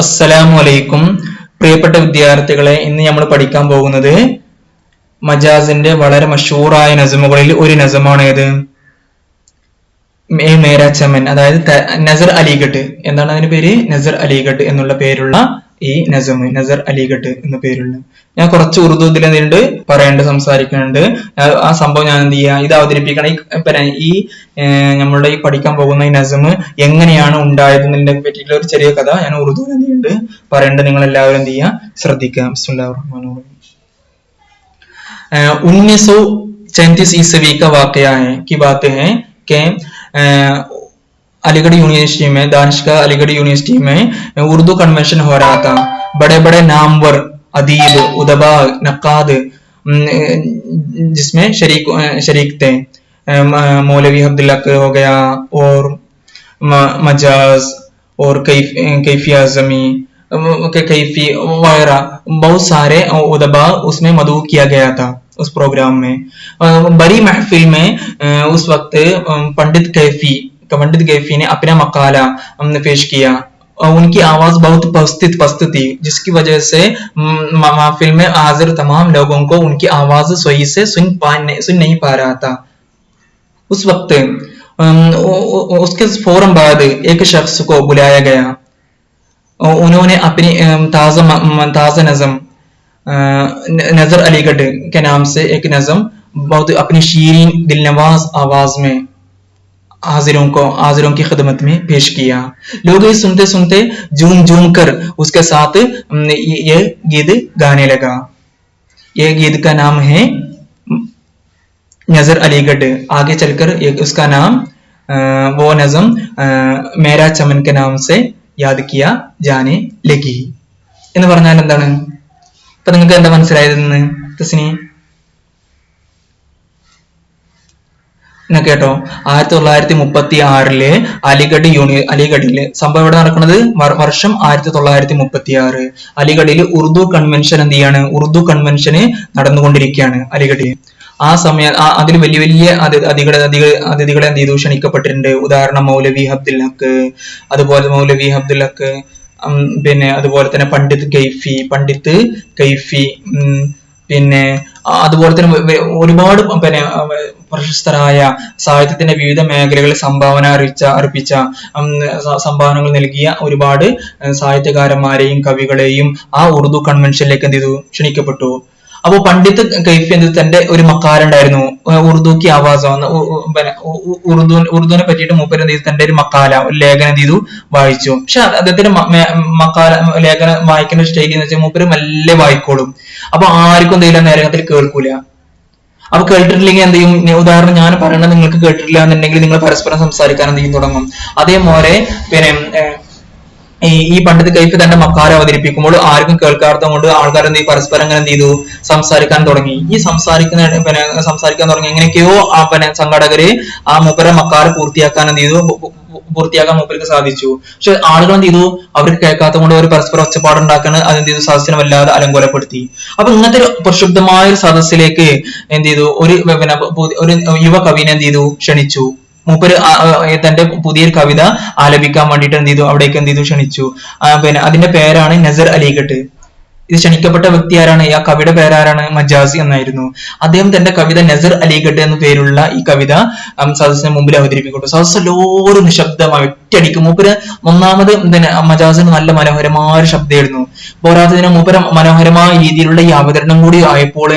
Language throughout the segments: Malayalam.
അസ്സലാമു അലൈക്കും. പ്രിയപ്പെട്ട വിദ്യാർത്ഥികളെ, ഇന്ന് നമ്മൾ പഠിക്കാൻ പോകുന്നത് മജാസിന്റെ വളരെ മഷൂറായ നസമുകളിൽ ഒരു നസമാണ് ഏത്? മേരാ ചമൻ, അതായത് നസർ അലിഗഡ്. എന്താണ് അതിന്റെ പേര്? നസർ അലിഗഡ് എന്നുള്ള പേരുള്ള ഈ നസം, നസർ അലിഗഡ് എന്ന പേരുള്ള. ഞാൻ കുറച്ച് ഉറുദു ഇതിൽ എന്തുണ്ട് പറയാണ്ട് സംസാരിക്കുന്നുണ്ട്. ആ സംഭവം ഞാൻ എന്ത് ചെയ്യാ, ഇത് അവതരിപ്പിക്കണം. ഈ നമ്മളുടെ ഈ പഠിക്കാൻ പോകുന്ന ഈ നസം എങ്ങനെയാണ് ഉണ്ടായത് എന്നതിനെ പറ്റിയിട്ടുള്ള ഒരു ചെറിയ കഥ ഞാൻ ഉറുദു എന്ത് ചെയ്യുന്നുണ്ട് പറയേണ്ടത്. നിങ്ങൾ എല്ലാവരും എന്ത് ചെയ്യാ, ശ്രദ്ധിക്കുക. ബിസ്മില്ലാഹിർ റഹ്മാനിർ റഹീം. 1934 ईस्वी का वाकया है की बात है कि अलीगढ़ यूनिवर्सिटी में, दानिशगाह अलीगढ़ यूनिवर्सिटी में उर्दू कन्वेंशन हो रहा था. बड़े बड़े नामवर अदीब, उदबा, नक्काद जिसमें शरीक थे. मौलवी अब्दुल्ला हो गया और मजाज और कैफी आजमी, कैफी वगैरह बहुत सारे उदबा उसमें मदऊ किया गया था उस प्रोग्राम में. बड़ी महफिल में उस वक्त पंडित कैफी ने अपना मकाला पेश किया. उनकी आवाज बहुत पस्त थी, जिसकी वजह से महफिल में हाजिर तमाम लोगों को उनकी आवाज सही से सुन नहीं पा रहा था. उस वक्त उसके फौरन बाद एक शख्स को बुलाया गया. उन्होंने अपनी ताज़ा नज़म नजर अलीगढ़ के नाम से एक नज़म बहुत अपनी शीरीन दिलनवाज आवाज में हाजिरों की खिदमत में पेश किया. लोग ये सुनते सुनते झूम कर उसके साथ ये गीत गाने लगा. ये गीत का नाम है नजर अलीगढ़. आगे चलकर उसका नाम वो नज़म मेरा चमन के नाम से യാദ് കിയ ജാനെ ലഗി എന്ന് പറഞ്ഞാൽ എന്താണ്? ഇപ്പൊ നിങ്ങൾക്ക് എന്താ മനസ്സിലായതെന്ന് തസ്നി കേട്ടോ? 1936 അലിഗഡില് സംഭവം ഇവിടെ നടക്കുന്നത് വർഷം 1936. അലിഗഡിൽ ഉറുദു കൺവെൻഷൻ എന്ത് ചെയ്യാണ്? ഉറുദു കൺവെൻഷന് നടന്നുകൊണ്ടിരിക്കുകയാണ് അലിഗഡിൽ. ആ സമയം അതിൽ വലിയ വലിയ അതിഥികളെ എന്ത് ചെയ്തു, ക്ഷണിക്കപ്പെട്ടിട്ടുണ്ട്. ഉദാഹരണം മൗലവി അബ്ദുൽ ഹക്ക്, പിന്നെ അതുപോലെ തന്നെ പണ്ഡിത് കൈഫി, പിന്നെ അതുപോലെ തന്നെ ഒരുപാട് പിന്നെ പ്രശസ്തരായ സാഹിത്യത്തിന്റെ വിവിധ മേഖലകളിൽ അർപ്പിച്ച സംഭാവനകൾ നൽകിയ ഒരുപാട് സാഹിത്യകാരന്മാരെയും കവികളെയും ആ ഉറുദു കൺവെൻഷനിലേക്ക് എന്ത് ചെയ്തു, ക്ഷണിക്കപ്പെട്ടു. അപ്പൊ പണ്ഡിത് കൈഫി എന്ത് തന്റെ ഒരു മക്കാല ഉണ്ടായിരുന്നു, ഉറുദു കി ആവാസ്, ഉറുദുവിനെ പറ്റിയിട്ട് മൂപ്പര് എന്ത് ചെയ്തു, തന്റെ ഒരു മക്കാല, ഒരു ലേഖനം എന്ത് ചെയ്തു, വായിച്ചു. പക്ഷെ അദ്ദേഹത്തിന്റെ മക്കാല ലേഖനം വായിക്കുന്ന ശൈലി എന്ന് വെച്ചാൽ മൂപ്പര് മെല്ലെ വായിക്കോളും. അപ്പൊ ആർക്കും എന്തെങ്കിലും നേരത്തിൽ കേൾക്കൂല. അപ്പൊ കേട്ടിട്ടില്ലെങ്കിൽ എന്ത് ചെയ്യും? ഉദാഹരണം ഞാൻ പറയണത് നിങ്ങൾക്ക് കേട്ടിട്ടില്ല എന്നുണ്ടെങ്കിൽ നിങ്ങൾ പരസ്പരം സംസാരിക്കാൻ എന്ത് ചെയ്യും, തുടങ്ങും. അതേപോലെ പിന്നെ ഈ പണ്ഡിത് കൈഫ് തന്റെ മക്കാല അവതരിപ്പിക്കുമ്പോൾ ആർക്കും കേൾക്കാത്ത കൊണ്ട് ആൾക്കാർ എന്ത് ചെയ്യും, പരസ്പരം അങ്ങനെ എന്ത് ചെയ്തു, സംസാരിക്കാൻ തുടങ്ങി. ഈ സംസാരിക്കാൻ തുടങ്ങി. എങ്ങനെയൊക്കെയോ സംഘാടകര് ആ മൂപ്പരെ മക്കാല പൂർത്തിയാക്കാൻ മൂപ്പർക്ക് സാധിച്ചു. പക്ഷെ ആളുകൾ എന്ത് ചെയ്തു, അവർക്ക് കേൾക്കാത്ത കൊണ്ട് അവർ പരസ്പരം ഒച്ചപ്പാടുണ്ടാക്കാൻ അതെന്ത് ചെയ്തു, സദസ്സിനെ വല്ലാതെ അലങ്കോലപ്പെടുത്തി. അപ്പൊ ഇങ്ങനത്തെ ഒരു പ്രക്ഷുബ്ധമായ ഒരു സദസ്സിലേക്ക് എന്ത് ചെയ്തു, ഒരു യുവ കവിനെ എന്ത് ചെയ്തു, ക്ഷണിച്ചു. മൂപ്പര് തന്റെ പുതിയൊരു കവിത ആലപിക്കാൻ വേണ്ടിയിട്ട് എന്ത് ചെയ്തു, അവിടേക്ക് എന്ത് ചെയ്തു, ക്ഷണിച്ചു. പിന്നെ അതിന്റെ പേരാണ് നസർ അലിഗഡ്. ഇത് ക്ഷണിക്കപ്പെട്ട വ്യക്തി ആരാണ്? ആ കവിയുടെ പേരാരാണ്? മജാസി എന്നായിരുന്നു. അദ്ദേഹം തന്റെ കവിത നസർ അലിഗഡ് എന്ന പേരുള്ള ഈ കവിത സദസ്സിന് മുമ്പിൽ അവതരിപ്പിക്കപ്പെട്ടു. സദസ്സ് എല്ലാവരും നിശബ്ദമായി ഒറ്റയടിക്ക്. മൂപ്പര് ഒന്നാമത് മജാസിന് നല്ല മനോഹരമായ ഒരു ശബ്ദമായിരുന്നു. പോരാത്തതിന് മൂപ്പര് മനോഹരമായ രീതിയിലുള്ള ഈ അവതരണം കൂടി ആയപ്പോൾ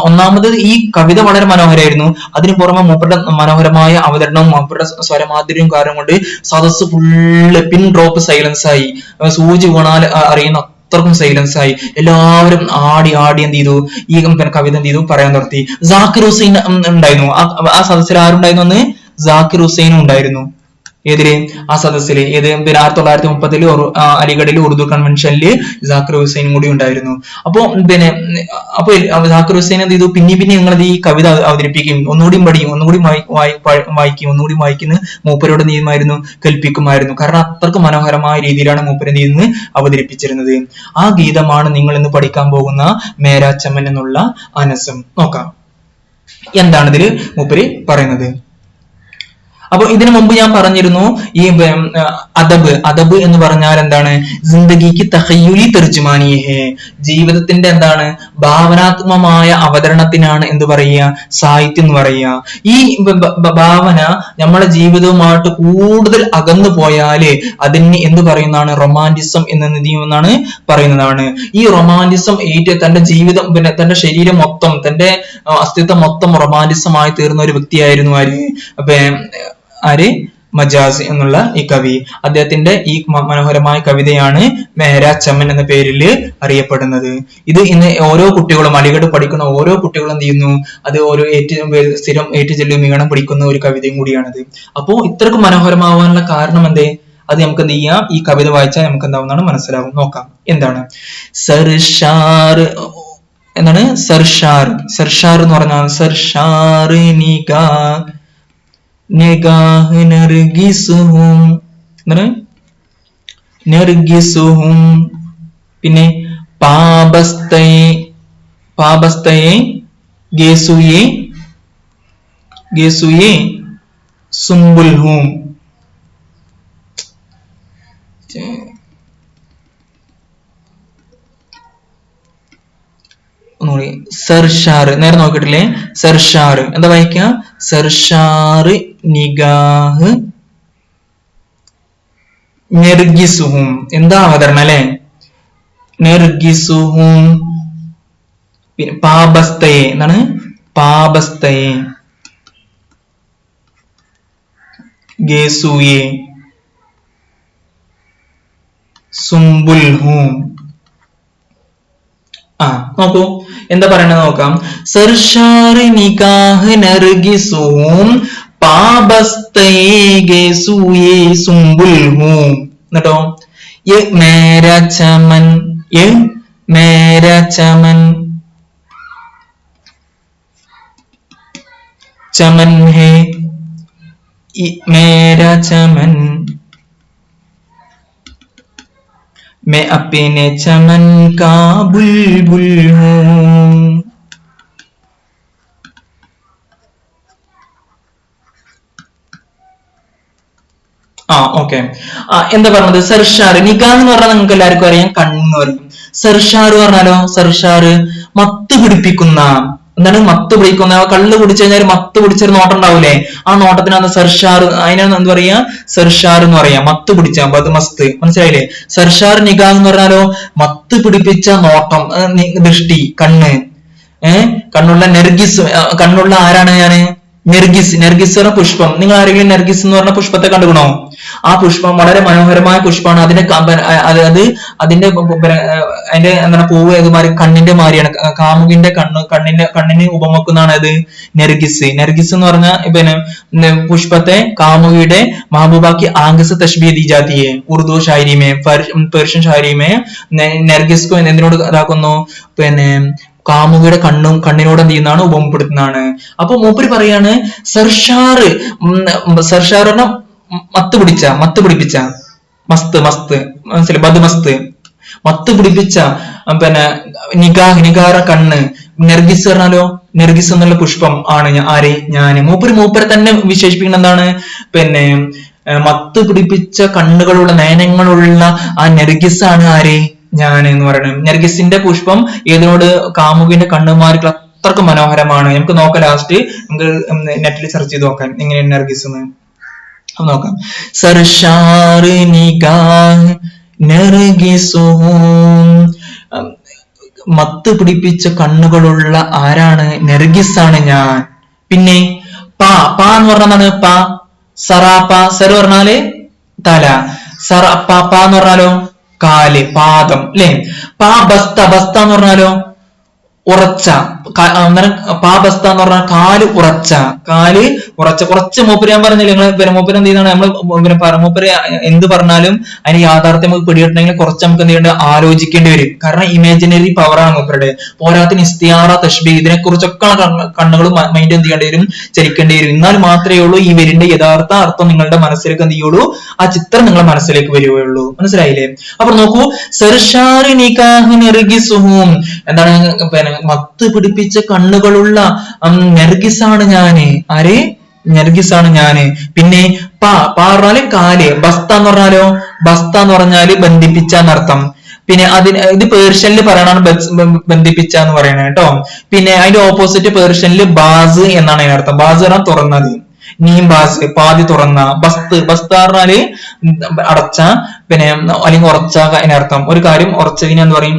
ഒന്നാമത് ഈ കവിത വളരെ മനോഹരമായിരുന്നു. അതിന് പുറമെ മൂപ്പരുടെ മനോഹരമായ അവതരണവും മൂപ്പരുടെ സ്വരമാധുര്യവും കാരണം കൊണ്ട് സദസ്സ് ഫുള്ള് പിൻ ഡ്രോപ്പ് സൈലൻസ് ആയി. സൂചി വീണാൽ അറിയുന്ന അത്രക്കും സൈലൻസ് ആയി. എല്ലാവരും ആടി എന്ത് ചെയ്തു, ഈ കവിത എന്ത് ചെയ്തു, പറയാൻ നിർത്തി. ജാക്കിർ ഹുസൈൻ ഉണ്ടായിരുന്നു ആ സദസ്സിൽ. ആരുണ്ടായിരുന്നു അന്ന്? ജാക്കിർ ഹുസൈനും ഉണ്ടായിരുന്നു. ഏതില്? ആ സദസ്സില്. ഏത്? 1930 അലിഗഡിൽ ഉറുദു കൺവെൻഷനിൽ ജാക്കിർ ഹുസൈനും കൂടി ഉണ്ടായിരുന്നു. അപ്പൊ ജാക്കിർ ഹുസൈൻ എന്ത് ചെയ്തു, പിന്നെ നിങ്ങളത് ഈ കവിത അവതരിപ്പിക്കും, ഒന്നുകൂടി പഠിക്കും, ഒന്നുകൂടി വായിക്കുന്ന മൂപ്പരോട് നിയമായിരുന്നു, കൽപ്പിക്കുമായിരുന്നു. കാരണം അത്രക്ക് മനോഹരമായ രീതിയിലാണ് മൂപ്പര് എന്ത് ചെയ്യുന്നത്, അവതരിപ്പിച്ചിരുന്നത്. ആ ഗീതമാണ് നിങ്ങൾ ഇന്ന് പഠിക്കാൻ പോകുന്ന മേരാ ചമൻ എന്നുള്ള ആ നസം. നോക്കാം എന്താണ് ഇതിൽ മൂപ്പര് പറയുന്നത്. അപ്പൊ ഇതിനു മുമ്പ് ഞാൻ പറഞ്ഞിരുന്നു ഈ അദബ് എന്ന് പറഞ്ഞാൽ എന്താണ്? ജിന്ദഗിക്ക് തഖയ്യുലി തർജുമാനി ഹേ, ജീവിതത്തിന്റെ എന്താണ് ഭാവനാത്മകമായ അവതരണത്തിനാണ് എന്ത് പറയുക, സാഹിത്യം എന്ന് പറയുക. ഈ ഭാവന നമ്മുടെ ജീവിതവുമായിട്ട് കൂടുതൽ അകന്നു പോയാല് അതിന് എന്ത് പറയുന്നതാണ്? റൊമാൻറ്റിസം എന്നാണ് പറയുന്നതാണ്. ഈ റൊമാൻറ്റിസം തന്റെ ജീവിതം, പിന്നെ തന്റെ ശരീരം മൊത്തം, തന്റെ അസ്തിത്വം മൊത്തം റൊമാൻറ്റിസമായി തീർന്ന ഒരു വ്യക്തിയായിരുന്നു ആര്? മജാസ് എന്നുള്ള ഈ കവി. അദ്ദേഹത്തിന്റെ ഈ മനോഹരമായ കവിതയാണ് മെഹരാജ് ചമൻ എന്ന പേരിൽ അറിയപ്പെടുന്നത്. ഇത് ഇന്ന് ഓരോ കുട്ടികളും, അലിഗഡ് പഠിക്കുന്ന ഓരോ കുട്ടികളും എന്ത് ചെയ്യുന്നു, അത് ഓരോ സ്ഥിരം ഏറ്റുചൊല്ലും ഈണം പഠിക്കുന്ന ഒരു കവിതയും കൂടിയാണിത്. അപ്പോ ഇത്രക്കും മനോഹരമാവാനുള്ള കാരണം എന്തേ? അത് നമുക്ക് എന്ത് ചെയ്യാം, ഈ കവിത വായിച്ചാൽ നമുക്ക് എന്താവുന്നതാണ് മനസ്സിലാവും. നോക്കാം എന്താണ് സർഷാർ എന്താണ്? സർഷാർ എന്ന് പറഞ്ഞാൽ സർഷാർ നിഗാഹ് നർഗിസുഹും എന്താണ്? നർഗിസുഹും. പിന്നെ പാബസ്തയെ ഗേസുയെ സുംബുൽഹും. ഒന്നുകൂടി സർഷാർ, നേരെ നോക്കിയിട്ടില്ലേ? സർഷാർ എന്താ വായിക്കുക? സർഷാർ നിഗാഹ് നെർഗിസുഹും. എന്താ അവതരണം അല്ലെ? നെർഗിസുഹും. പിന്നെ പാബസ്തയെ എന്താണ്? പാബസ്തയെ ഗേസുയെ സുംബുൽഹും. നോക്കൂ എന്താ പറയണത് നോക്കാം. സർഷാർ നിഗാഹ് നർഗിസുഹും പാബസ്തയെ ഗേസുയെ സുംബുൽഹും. എന്നിട്ടോ യെ മേരാ ചമൻ, യെ മേരാ ചമൻ, ചമൻ ഹേ മേരാ ചമൻ, मैं अपने चमन का बुलबुल हूं. ഓക്കെ. എന്താ പറഞ്ഞത്? സർഷാർ. നിഗാഹ് എന്ന് പറഞ്ഞാൽ നിങ്ങൾക്ക് എല്ലാവർക്കും അറിയാം, കണ്ണ് പറയും. സർഷാർ പറഞ്ഞാലോ? സർഷാർ മത്ത് പിടിപ്പിക്കുന്ന. എന്താണ് മത്ത് പിടിക്കുന്ന? കള്ള് കുടിച്ചു കഴിഞ്ഞാൽ മത്ത് പിടിച്ചൊരു നോട്ടം ഉണ്ടാവൂലേ? ആ നോട്ടത്തിനാണ് സർഷാർ, അതിനാണ് എന്ത് പറയാ? സർഷാർ എന്ന് പറയാ. മത്ത് പിടിച്ച മസ്ത്, മനസ്സിലായില്ലേ? സർഷാർ നിഗാഹ് എന്ന് പറഞ്ഞാലോ മത്ത് പിടിപ്പിച്ച നോട്ടം, ദൃഷ്ടി, കണ്ണ്. കണ്ണുള്ള നെർഗിസ്, കണ്ണുള്ള ആരാണ് ഞാന്? നെർഗിസ് പറഞ്ഞ പുഷ്പം. നിങ്ങൾ ആരെങ്കിലും നെർഗിസ് എന്ന് പറഞ്ഞ പുഷ്പത്തെ കണ്ടുകണോ? ആ പുഷ്പം വളരെ മനോഹരമായ പുഷ്പമാണ്. അതിന്റെ എന്താണ് പൂവ് ഏതുമാതിരി കണ്ണിന്റെ മാതിരിയാണ്. കാമുകിന്റെ കണ്ണിന് ഉപമക്കുന്നതാണ് അത് നെർഗിസ് എന്ന് പറഞ്ഞ പിന്നെ പുഷ്പത്തെ കാമുകിയുടെ महबूबा आंख से तशबीह दी जाती है उर्दू शायरी में, പേർഷ്യൻ शायरी में നെർഗിസ് എന്തിനോട് ഇതാക്കുന്നു? പിന്നെ കാമുകിയുടെ കണ്ണിനോട് എന്ത് ചെയ്യുന്നതാണ്? ഉപമപ്പെടുത്തുന്നതാണ്. അപ്പൊ മൂപ്പര് പറയാണ് സർഷാർ പറഞ്ഞ മത്ത് പിടിപ്പിച്ച മസ്ത് മനസ്സിലായി? ബദ്മസ്ത്, മത്ത് പിടിപ്പിച്ച പിന്നെ നിഗാറ കണ്ണ്. നെർഗിസ് പറഞ്ഞാലോ? നെർഗിസ് എന്നുള്ള പുഷ്പം ആണ് ആര്? ഞാന്. മൂപ്പരെ തന്നെ വിശേഷിപ്പിക്കുന്ന എന്താണ്? പിന്നെ മത്ത് പിടിപ്പിച്ച കണ്ണുകളുള്ള, നയനങ്ങളുള്ള ആ നെർഗിസ് ആണ് ആര്? ഞാൻ എന്ന് പറയുന്നത്. നെർഗിസിന്റെ പുഷ്പം ഏതിനോട്? കാമുകിന്റെ കണ്ണുമാർക്ക് അത്രക്ക് മനോഹരമാണ്. നമുക്ക് നോക്കാം, ലാസ്റ്റ് നമുക്ക് നെറ്റിൽ സെർച്ച് ചെയ്ത് നോക്കാം എങ്ങനെയാണ് നെർഗിസ് എന്ന് നോക്കാം. സർഷാർ നിഗാഹ് നർഗിസുഹും. മത്ത് പിടിപ്പിച്ച കണ്ണുകളുള്ള ആരാണ്? നെർഗിസ് ആണ് ഞാൻ. പിന്നെ പാ എന്ന് പറഞ്ഞാൽ പാ സറാപ്പ. സർ പറഞ്ഞാല് തല. പാ എന്ന് പറഞ്ഞാലോ കാല്, പാദം അല്ലെ? ബസ്ത എന്ന് പറഞ്ഞാലോ ഉറച്ച. പാബസ്ത എന്ന് പറഞ്ഞാൽ കാല് ഉറച്ച. കുറച്ച് മൂപ്പര് ഞാൻ പറഞ്ഞില്ല, നിങ്ങൾ മൂപ്പര് എന്ത് ചെയ്യുന്നതാണ്? നമ്മൾ മൂപ്പര് എന്ത് പറഞ്ഞാലും അതിന് യാഥാർത്ഥ്യം നമുക്ക് പിടികിട്ടണമെങ്കിൽ കുറച്ച് നമുക്ക് എന്ത് ചെയ്യേണ്ട? ആലോചിക്കേണ്ടി വരും. കാരണം ഇമാജിനറി പവറാണ് മൂപ്പരുടെ. പോരാത്തിന് ഇസ്തിയാറ, തശ്ബീഹ്, ഇതിനെ കുറിച്ചൊക്കെ കണ്ണുകളും മൈൻഡ് എന്ത് ചെയ്യേണ്ടി വരും? ചലിക്കേണ്ടി വരും. എന്നാൽ മാത്രമേ ഉള്ളൂ ഈ വരിന്റെ യഥാർത്ഥ അർത്ഥം നിങ്ങളുടെ മനസ്സിലേക്ക് എന്ത് ചെയ്യുള്ളൂ? ആ ചിത്രം നിങ്ങളുടെ മനസ്സിലേക്ക് വരികയുള്ളൂ. മനസ്സിലായില്ലേ? അപ്പൊ നോക്കൂ, സർഷാർ നിഗാഹ് നർഗിസുഹും എന്താണ്? പിന്നെ മത്ത് പിടിപ്പിച്ച കണ്ണുകളുള്ള നെർഗിസാണ് ഞാന്. ആരെ? നർഗിസാണ് ഞാന്. പിന്നെ പറഞ്ഞാല് കാല്, ബസ്ത എന്ന് പറഞ്ഞാലോ, ബസ്ത എന്ന് പറഞ്ഞാല് ബന്ധിപ്പിച്ച എന്നർത്ഥം. പിന്നെ അതിന് ഇത് പേർഷ്യനിൽ പറയണാണ് ബന്ധിപ്പിച്ച എന്ന് പറയണത് കേട്ടോ. പിന്നെ അതിന്റെ ഓപ്പോസിറ്റ് പേർഷ്യനിൽ ബാസ് എന്നാണ് അതിനർത്ഥം. ബാസ് പറഞ്ഞാൽ തുറന്നത്, നീം ബാസ് പാതി തുറന്ന. ബസ്ത് പറഞ്ഞാല് അടച്ച, പിന്നെ അല്ലെങ്കിൽ ഉറച്ച അതിനർത്ഥം. ഒരു കാര്യം ഉറച്ചതിന് എന്ന് പറയും,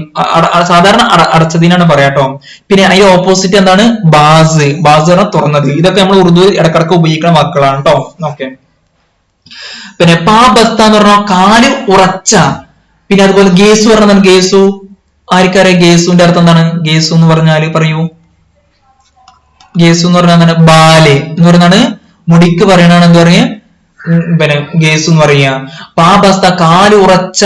സാധാരണ അടച്ചതിനാണ് പറയാട്ടോ. പിന്നെ അതിന്റെ ഓപ്പോസിറ്റ് എന്താണ്, ബാസ് പറഞ്ഞാൽ തുറന്നത്. ഇതൊക്കെ നമ്മൾ ഉറുദു ഇടക്കിടക്ക് ഉപയോഗിക്കുന്ന വാക്കുകളാണ് കേട്ടോ. ഓക്കെ. പിന്നെ ബസ്ത എന്ന് പറഞ്ഞാൽ കാല് ഉറച്ച. പിന്നെ അതുപോലെ ഗേസു പറഞ്ഞാൽ, ഗേസു ആർക്കറിയാം ഗേസുവിന്റെ അർത്ഥം എന്താണ്? ഗേസു എന്ന് പറഞ്ഞാല് പറയൂ. ഗേസു എന്ന് പറഞ്ഞാൽ എന്താണ്? ബാല് എന്ന് പറയുന്നതാണ്. മുടിക്ക് പറയണതാണ് എന്താ പറയാ, പിന്നെ ഗേസു എന്ന് പറയാ. പാബസ്ത കാല് ഉറച്ച.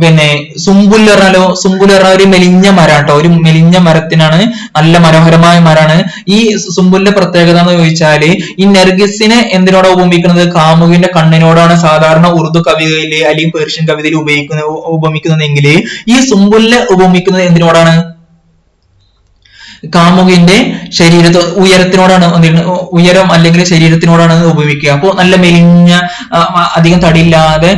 പിന്നെ സുംബുൽ പറഞ്ഞാലോ, സുംബുൽ പറഞ്ഞാൽ ഒരു മെലിഞ്ഞ മരം കേട്ടോ. ഒരു മെലിഞ്ഞ മരത്തിനാണ്, നല്ല മനോഹരമായ മരമാണ്. ഈ സുംബുലിന്റെ പ്രത്യേകത എന്ന് ചോദിച്ചാല്, ഈ നെർഗിസിനെ എന്തിനോടാണ് ഉപമിക്കുന്നത്? കാമുകിന്റെ കണ്ണിനോടാണ് സാധാരണ ഉറുദു കവിതയില് അല്ലെങ്കിൽ പേർഷ്യൻ കവിതയിൽ ഉപമിക്കുന്നതെങ്കിൽ ഈ സുംബുലിനെ ഉപമിക്കുന്നത് എന്തിനോടാണ്? കാമുകിന്റെ ഉയരത്തിനോടാണ്, ഉയരം അല്ലെങ്കിൽ ശരീരത്തിനോടാണ് ഉപമിക്കുക. അപ്പൊ നല്ല മെലിഞ്ഞ, അധികം തടിയില്ലാതെ,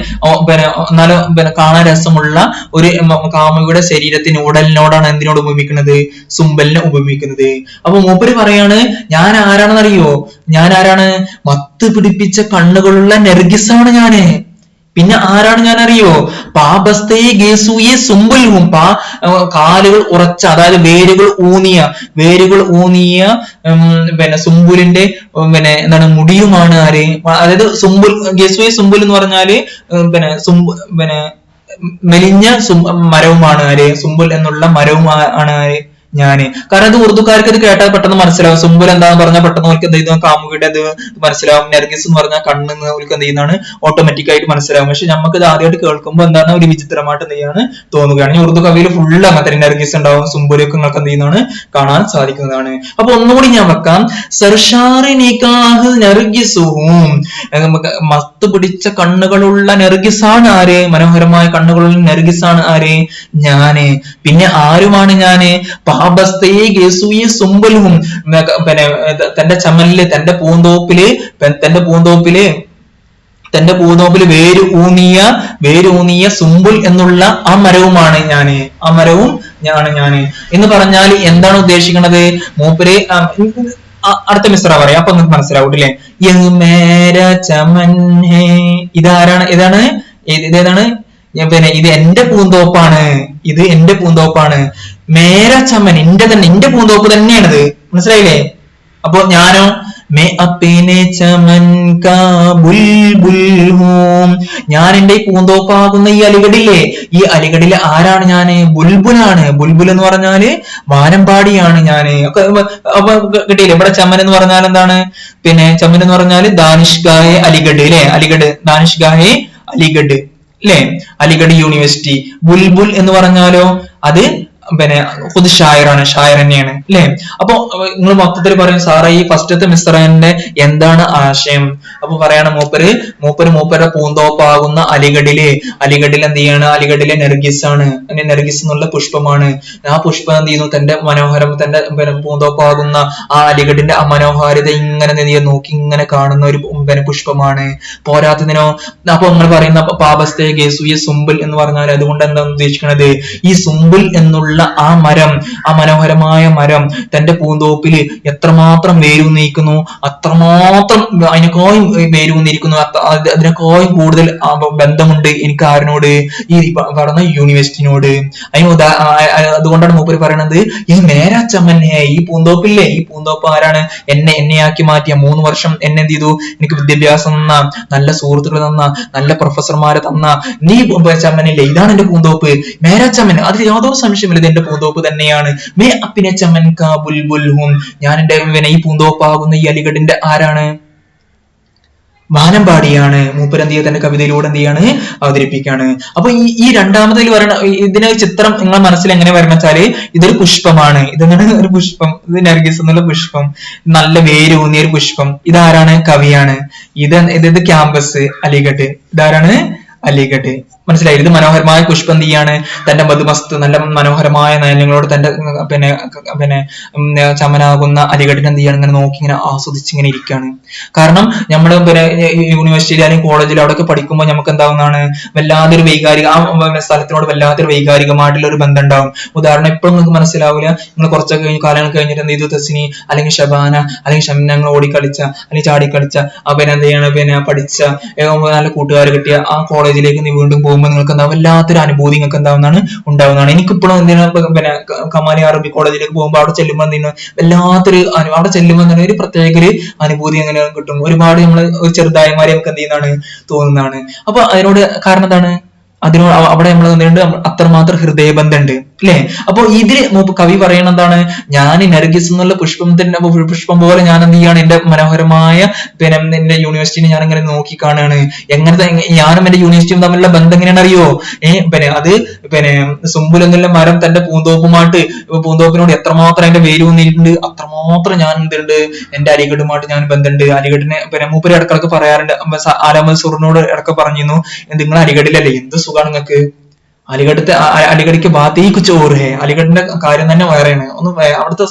എന്നാലും കാണാൻ രസമുള്ള ഒരു കാമുകിയുടെ ശരീരത്തിന്, ഉടലിനോടാണ് എന്തിനോട് ഉപമിക്കുന്നത്? സുംബലിനെ ഉപമിക്കുന്നത്. അപ്പൊ മൂപ്പര് പറയാണ്, ഞാൻ ആരാണെന്നറിയോ? ഞാൻ ആരാണ്? മത്ത് പിടിപ്പിച്ച കണ്ണുകളുള്ള നെർഗിസാണ് ഞാന്. പിന്നെ ആരാണ് ഞാൻ അറിയോ? പാബസ്തയെ ഗേസൂയെ സുംബുലും. കാലുകൾ ഉറച്ച, അതായത് വേരുകൾ ഊന്നിയ പിന്നെ സുംബുലിന്റെ പിന്നെ എന്താണ്, മുടിയുമാണ് ആര്? അതായത് സുംബുൽ, ഗേസൂയെ സുംബുൽ എന്ന് പറഞ്ഞാല് പിന്നെ മെലിഞ്ഞ മരവുമാണ് ആര്? സുംബുൽ എന്നുള്ള മരവും ആണ് ആര്? ഞാന്. കാരണം ഇത് ഉറുദുക്കാർക്ക് ഇത് കേട്ടാൽ പെട്ടെന്ന് മനസ്സിലാവും. സുംബുൽ എന്താന്ന് പറഞ്ഞാൽ പെട്ടെന്ന് അവർക്ക് എന്ത് ചെയ്യുന്നു, കാമുകിയുടെ അത് മനസ്സിലാവും. നെർഗിസ് എന്ന് പറഞ്ഞാൽ കണ്ണെന്ന് അവർക്ക് എന്ത് ചെയ്യുന്നതാണ്, ഓട്ടോമാറ്റിക് ആയിട്ട് മനസ്സിലാവും. പക്ഷെ നമുക്ക് ഇത് ആദ്യമായിട്ട് കേൾക്കുമ്പോൾ എന്താണ്, ഒരു വിചിത്രമായിട്ട് എന്ത് ചെയ്യാണ് തോന്നുകയാണ്. ഉറുദു കവിയിൽ ഫുള്ള് അങ്ങനത്തെ നെർഗിസ് ഉണ്ടാവും, സുംബുലൊക്കെ നിങ്ങൾക്ക് എന്ത് ചെയ്യുന്നതാണ്, കാണാൻ സാധിക്കുന്നതാണ്. അപ്പൊ ഒന്നുകൂടി ഞാൻ വെക്കാം. സർഷാറി നിക്കാഹ് നെർഗിസുഹും, മത്ത് പിടിച്ച കണ്ണുകളുള്ള നെർഗിസാണ് ആര്? മനോഹരമായ കണ്ണുകളുള്ള നെർഗിസാണ് ആര്? ഞാന്. പിന്നെ ആരുമാണ് ഞാന്? പാബസ്തയെ ഗേസൂയെ സുംബലും. പിന്നെ തന്റെ ചമലില്, തന്റെ പൂന്തോപ്പില് വേരൂന്നിയ സുംബുൽ എന്നുള്ള ആ മരവുമാണ് ഞാന്. ആ മരവും ഞാന് എന്ന് പറഞ്ഞാൽ എന്താണ് ഉദ്ദേശിക്കുന്നത്? മൂപ്പര് അടുത്ത മിസ്ര പറയാം, അപ്പൊ നിങ്ങൾക്ക് മനസ്സിലാവൂട്ടില്ലേ. ഇതേതാണ്? പിന്നെ ഇത് എന്റെ പൂന്തോപ്പാണ്. മേര ചമൻ, എന്റെ പൂന്തോപ്പ് തന്നെയാണിത്. മനസ്സിലായില്ലേ? അപ്പൊ ഞാനോ, മേ അപ്പേനെ ചമൻ കാ ബുൽബുൽ ഹൂം, ഞാൻ എന്റെ പൂന്തോപ്പാകുന്ന ഈ അലിഗഡില്ലേ, ഈ അലിഗഡിലെ ആരാണ് ഞാന്? ബുൽബുലാണ്. ബുൽബുൽ എന്ന് പറഞ്ഞാല് വാനമ്പാടിയാണ് ഞാന്. അപ്പൊ കിട്ടിയില്ലേ? ഇവിടെ ചമൻ എന്ന് പറഞ്ഞാൽ എന്താണ്? പിന്നെ ചമൻ എന്ന് പറഞ്ഞാല് ദാനിഷ്ഗാഹെ അലിഗഡ് അല്ലെ, ദാനിഷ്ഗാഹെ അലിഗഡ് അല്ലെ, അലിഗഡ് യൂണിവേഴ്സിറ്റി. ബുൽബുൽ എന്ന് പറഞ്ഞാലോ അത് പിന്നെ ഷായറാണ്, ഷായർ തന്നെയാണ് അല്ലെ. അപ്പൊ നിങ്ങൾ മൊത്തത്തിൽ പറയും, സാറേ ഈ ഫസ്റ്റത്തെ മിസ്റന്റെ എന്താണ് ആശയം? അപ്പൊ പറയാണ് മൂപ്പരുടെ പൂന്തോപ്പാകുന്ന അലിഗഡില് എന്ത് ചെയ്യാണ്? അലിഗഡിലെ നെർഗിസ് ആണ്, നെർഗിസ് എന്നുള്ള പുഷ്പമാണ്. ആ പുഷ്പം എന്ത് ചെയ്യുന്നു? തന്റെ തന്റെ പൂന്തോപ്പാകുന്ന ആ അലിഗഡിന്റെ ആ മനോഹാരിത ഇങ്ങനെ നോക്കി ഇങ്ങനെ കാണുന്ന ഒരു പുഷ്പമാണ്. പോരാത്തതിനോ, അപ്പൊ നിങ്ങൾ പറയുന്ന പാബസ്തേ ഗേസൂയെ സുംബുൽ എന്ന് പറഞ്ഞാൽ അതുകൊണ്ട് എന്താണ് ഉദ്ദേശിക്കുന്നത്? ഈ സുംബുൽ എന്നുള്ള ആ മരം, ആ മനോഹരമായ മരം തന്റെ പൂന്തോപ്പില് എത്രമാത്രം വേരൂന്നിയിരിക്കുന്നു, അത്രമാത്രം അതിനെക്കായും വേരൂന്നിരിക്കുന്നു, അതിനെക്കായും കൂടുതൽ ബന്ധമുണ്ട് എനിക്ക് ആരിനോട്? ഈ പറഞ്ഞ യൂണിവേഴ്സിറ്റിനോട്. അതുകൊണ്ടാണ് മൂപ്പര് പറയണത്, ഈ മേരാ ചമൻ ഹേ, ഈ പൂന്തോപ്പില്ലേ, ഈ പൂന്തോപ്പ് ആരാണ്? എന്നെയാക്കി മാറ്റിയ 3 വർഷം എന്നെ എന്ത് ചെയ്തു? എനിക്ക് വിദ്യാഭ്യാസം തന്ന, നല്ല സുഹൃത്തുക്കൾ തന്ന, നല്ല പ്രൊഫസർമാരെ തന്ന നീ ചമ്മനില്ലേ, ഇതാണ് എന്റെ പൂന്തോപ്പ്. മേരാ ചമൻ, അതിൽ യാതൊരു സംശയമില്ല, ഇത് എന്റെ പൂന്തോപ്പ് തന്നെയാണ്. മേ അപ്പിനെ ചമൻ കാ ബുൽബുൽ ഹും, ഞാൻ എന്റെ ഈ പൂന്തോപ്പാകുന്ന ഈ അലിഗഡിന്റെ ആരാണ്? വാനമ്പാടിയാണ്. മൂപ്പര് തന്റെ കവിതയിലൂടെ എന്ത് ചെയ്യാണ്? അവതരിപ്പിക്കുകയാണ്. അപ്പൊ ഈ രണ്ടാമതിൽ വരണ ഇതിന് ചിത്രം നിങ്ങളെ മനസ്സിൽ എങ്ങനെ വരണം വെച്ചാല്, ഇതൊരു പുഷ്പമാണ്. ഇതെന്താണ്? ഒരു പുഷ്പം. ഇത് നർഗിസ് എന്നുള്ള പുഷ്പം, നല്ല വേരൂന്നിയ ഒരു പുഷ്പം. ഇതാരാണ്? കവിയാണ്. ഇത് ക്യാമ്പസ് അലിഗഡ്. ഇതാരാണ്? അലിഗഡ്. മനസ്സിലായി? ഇത് മനോഹരമായ പുഷ്പം എന്തിയാണ്? തന്റെ മധുമസ്ത് നല്ല മനോഹരമായ നയനങ്ങളോട് തന്റെ പിന്നെ പിന്നെ ചമനാകുന്ന അലിഗഡിനെ എന്ത് ചെയ്യാണ് ഇങ്ങനെ നോക്കി ഇങ്ങനെ ആസ്വദിച്ച് ഇങ്ങനെ ഇരിക്കുകയാണ്. കാരണം നമ്മള് പിന്നെ യൂണിവേഴ്സിറ്റിയിൽ അല്ലെങ്കിൽ കോളേജിൽ അവിടെയൊക്കെ പഠിക്കുമ്പോൾ നമുക്ക് എന്താവുന്നതാണ് വല്ലാതൊരു വൈകാരിക സ്ഥലത്തിനോട് വല്ലാത്തൊരു വൈകാരികമായിട്ടുള്ള ഒരു ബന്ധം ഉണ്ടാവും. ഉദാഹരണം ഇപ്പോഴും നിങ്ങൾക്ക് മനസ്സിലാവില്ല, നിങ്ങൾ കുറച്ചൊക്കെ കാലങ്ങൾ കഴിഞ്ഞിട്ട് എന്ത് ചെയ്തു, തസ്നി അല്ലെങ്കിൽ ഷബാന അല്ലെങ്കിൽ ഷംനങ്ങൾ ഓടിക്കളിച്ച അല്ലെങ്കിൽ ചാടിക്കളിച്ച പിന്നെ എന്ത് ചെയ്യണം പിന്നെ പഠിച്ച നല്ല കൂട്ടുകാർ കിട്ടിയ ആ കോളേജിലേക്ക് നീ വീണ്ടും പോകുമ്പോൾ നിങ്ങൾക്ക് എന്താ വല്ലാത്തൊരു അനുഭൂതി നിങ്ങൾക്ക് ഉണ്ടാവുന്നതാണ്. എനിക്കിപ്പോഴും എന്തിനാ പിന്നെ കമാലി അറബി കോളേജിലേക്ക് പോകുമ്പോൾ അവിടെ ചെല്ലുമ്പോൾ എന്തിനാ വല്ലാത്തൊരു അവിടെ ചെല്ലുമ്പോൾ തന്നെ ഒരു പ്രത്യേക ഒരു അനുഭൂതി എങ്ങനെ കിട്ടും. ഒരുപാട് നമ്മള് ഒരു ചെറുതായമാരെ നമുക്ക് എന്ത് ചെയ്യുന്നതാണ് തോന്നുന്നതാണ്. അപ്പൊ അതിനോട് കാരണം എന്താണ്? അതിനോട് അവിടെ നമ്മൾ എന്തുണ്ട് അത്രമാത്രം ഹൃദയബന്ധം ഉണ്ട് അല്ലെ? അപ്പൊ ഇതില് കവി പറയണ എന്താണ്? ഞാൻ നർഗിസ് എന്നുള്ള പുഷ്പം പോലെ ഞാൻ എന്ത് ചെയ്യാണ് എന്റെ മനോഹരമായ പിന്നെ എന്റെ യൂണിവേഴ്സിറ്റിനെ ഞാൻ ഇങ്ങനെ നോക്കി കാണുകയാണ്. എങ്ങനത്തെ ഞാനും എന്റെ യൂണിവേഴ്സിറ്റിയും തമ്മിലുള്ള ബന്ധം എങ്ങനെയാണ് അറിയോ? പിന്നെ അത് പിന്നെ സുംബുൽ എന്നുള്ള മരം തന്റെ പൂന്തോപ്പിനോട് എത്രമാത്രം അതിന്റെ വേര് വന്നിട്ടുണ്ട്, അത്രമാത്രം ഞാൻ എന്തുണ്ട് എന്റെ അലിഗഡുമായിട്ട് ഞാൻ ബന്ധമുണ്ട്. അലിഗഡിനെ പിന്നെ മൂപ്പര് ഇടക്കിടക്ക് പറയാറുണ്ട്. ആലാമത് സുറിനോട് ഇടക്ക് പറഞ്ഞിരുന്നു, നിങ്ങൾ അലിഗഡിലല്ലേ, എന്ത് സുഖമാണ് നിങ്ങൾക്ക്, അലിഗഡിക്ക് ബാത്തേക്ക് ചോറ് ഹേ, അലിഗഡിന്റെ കാര്യം തന്നെ വേറെയാണ്, അവിടുത്തെ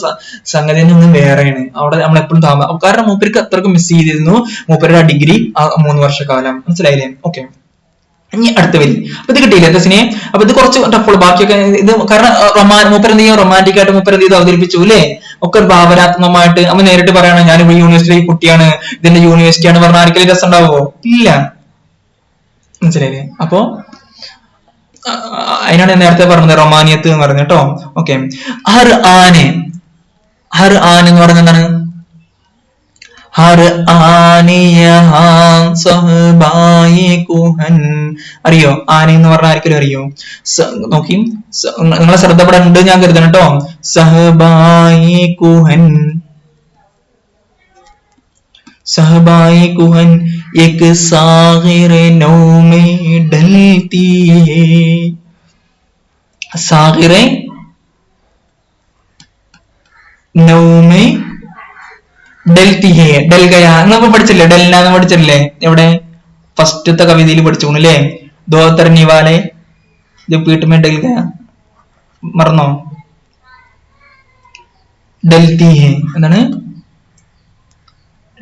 സംഗതി തന്നെ ഒന്നും വേറെയാണ്. അവിടെ നമ്മൾ എപ്പോഴും കാരണം മൂപ്പർക്ക് അത്രക്ക് മിസ് ചെയ്തിരുന്നു മൂപ്പരുടെ ഡിഗ്രി ആ 3 വർഷക്കാലം. മനസ്സിലായില്ലേ? ഓക്കെ, ഇനി അടുത്ത വരി. അപ്പൊ ഇത് കിട്ടിയില്ലേ തസ്നെ? അപ്പൊ ഇത് കുറച്ച് ടഫുള്ളൂ. ബാക്കിയൊക്കെ ഇത് കാരണം മൂപ്പർ എന്ത് ചെയ്യും, റൊമാൻറ്റിക് ആയിട്ട് മൂപ്പർ എന്ത് ചെയ്ത് അവതരിപ്പിച്ചു അല്ലേ? ഒക്കെ ഭാവനാത്മകമായിട്ട് നമ്മൾ നേരിട്ട് പറയണം ഞാൻ ഇവിടെ യൂണിവേഴ്സിറ്റി കുട്ടിയാണ്, ഇതിന്റെ യൂണിവേഴ്സിറ്റിയാണ് പറഞ്ഞാൽ ആർക്കെങ്കിലും രസം ഉണ്ടാവുമോ? ഇല്ല. മനസ്സിലായില്ലേ? അപ്പൊ അതിനാണ് നേരത്തെ പറഞ്ഞത് റൊമാനിയത്ത് എന്ന് പറഞ്ഞു കേട്ടോ. ഓക്കെ, ഹർ ആൻ എന്ന് പറഞ്ഞ എന്താണ്? ഹർ കുഹൻ. അറിയോ? ആന എന്ന് പറഞ്ഞാൽ ആർക്കെങ്കിലും അറിയോ? നോക്കി, നിങ്ങളെ ശ്രദ്ധ ഇവിടെ ഉണ്ട് ഞാൻ കരുതണം കേട്ടോ. സഹബായി കുഹൻ, सहबाई कुहन एक सागिर नौ में डलती है. सागिर नौ में डलती है. डल गया എന്നൊക്കെ പഠിച്ചില്ലേ? ഡെൽനാന്ന് പഠിച്ചില്ലേ? എവിടെ ഫസ്റ്റത്തെ കവിതയിൽ പഠിച്ചു അല്ലേ? ദോ തർനി വാലെ जो पीठ में डल गया, മറന്നോ? ഡൽത്തി ഹേ എന്താണ്?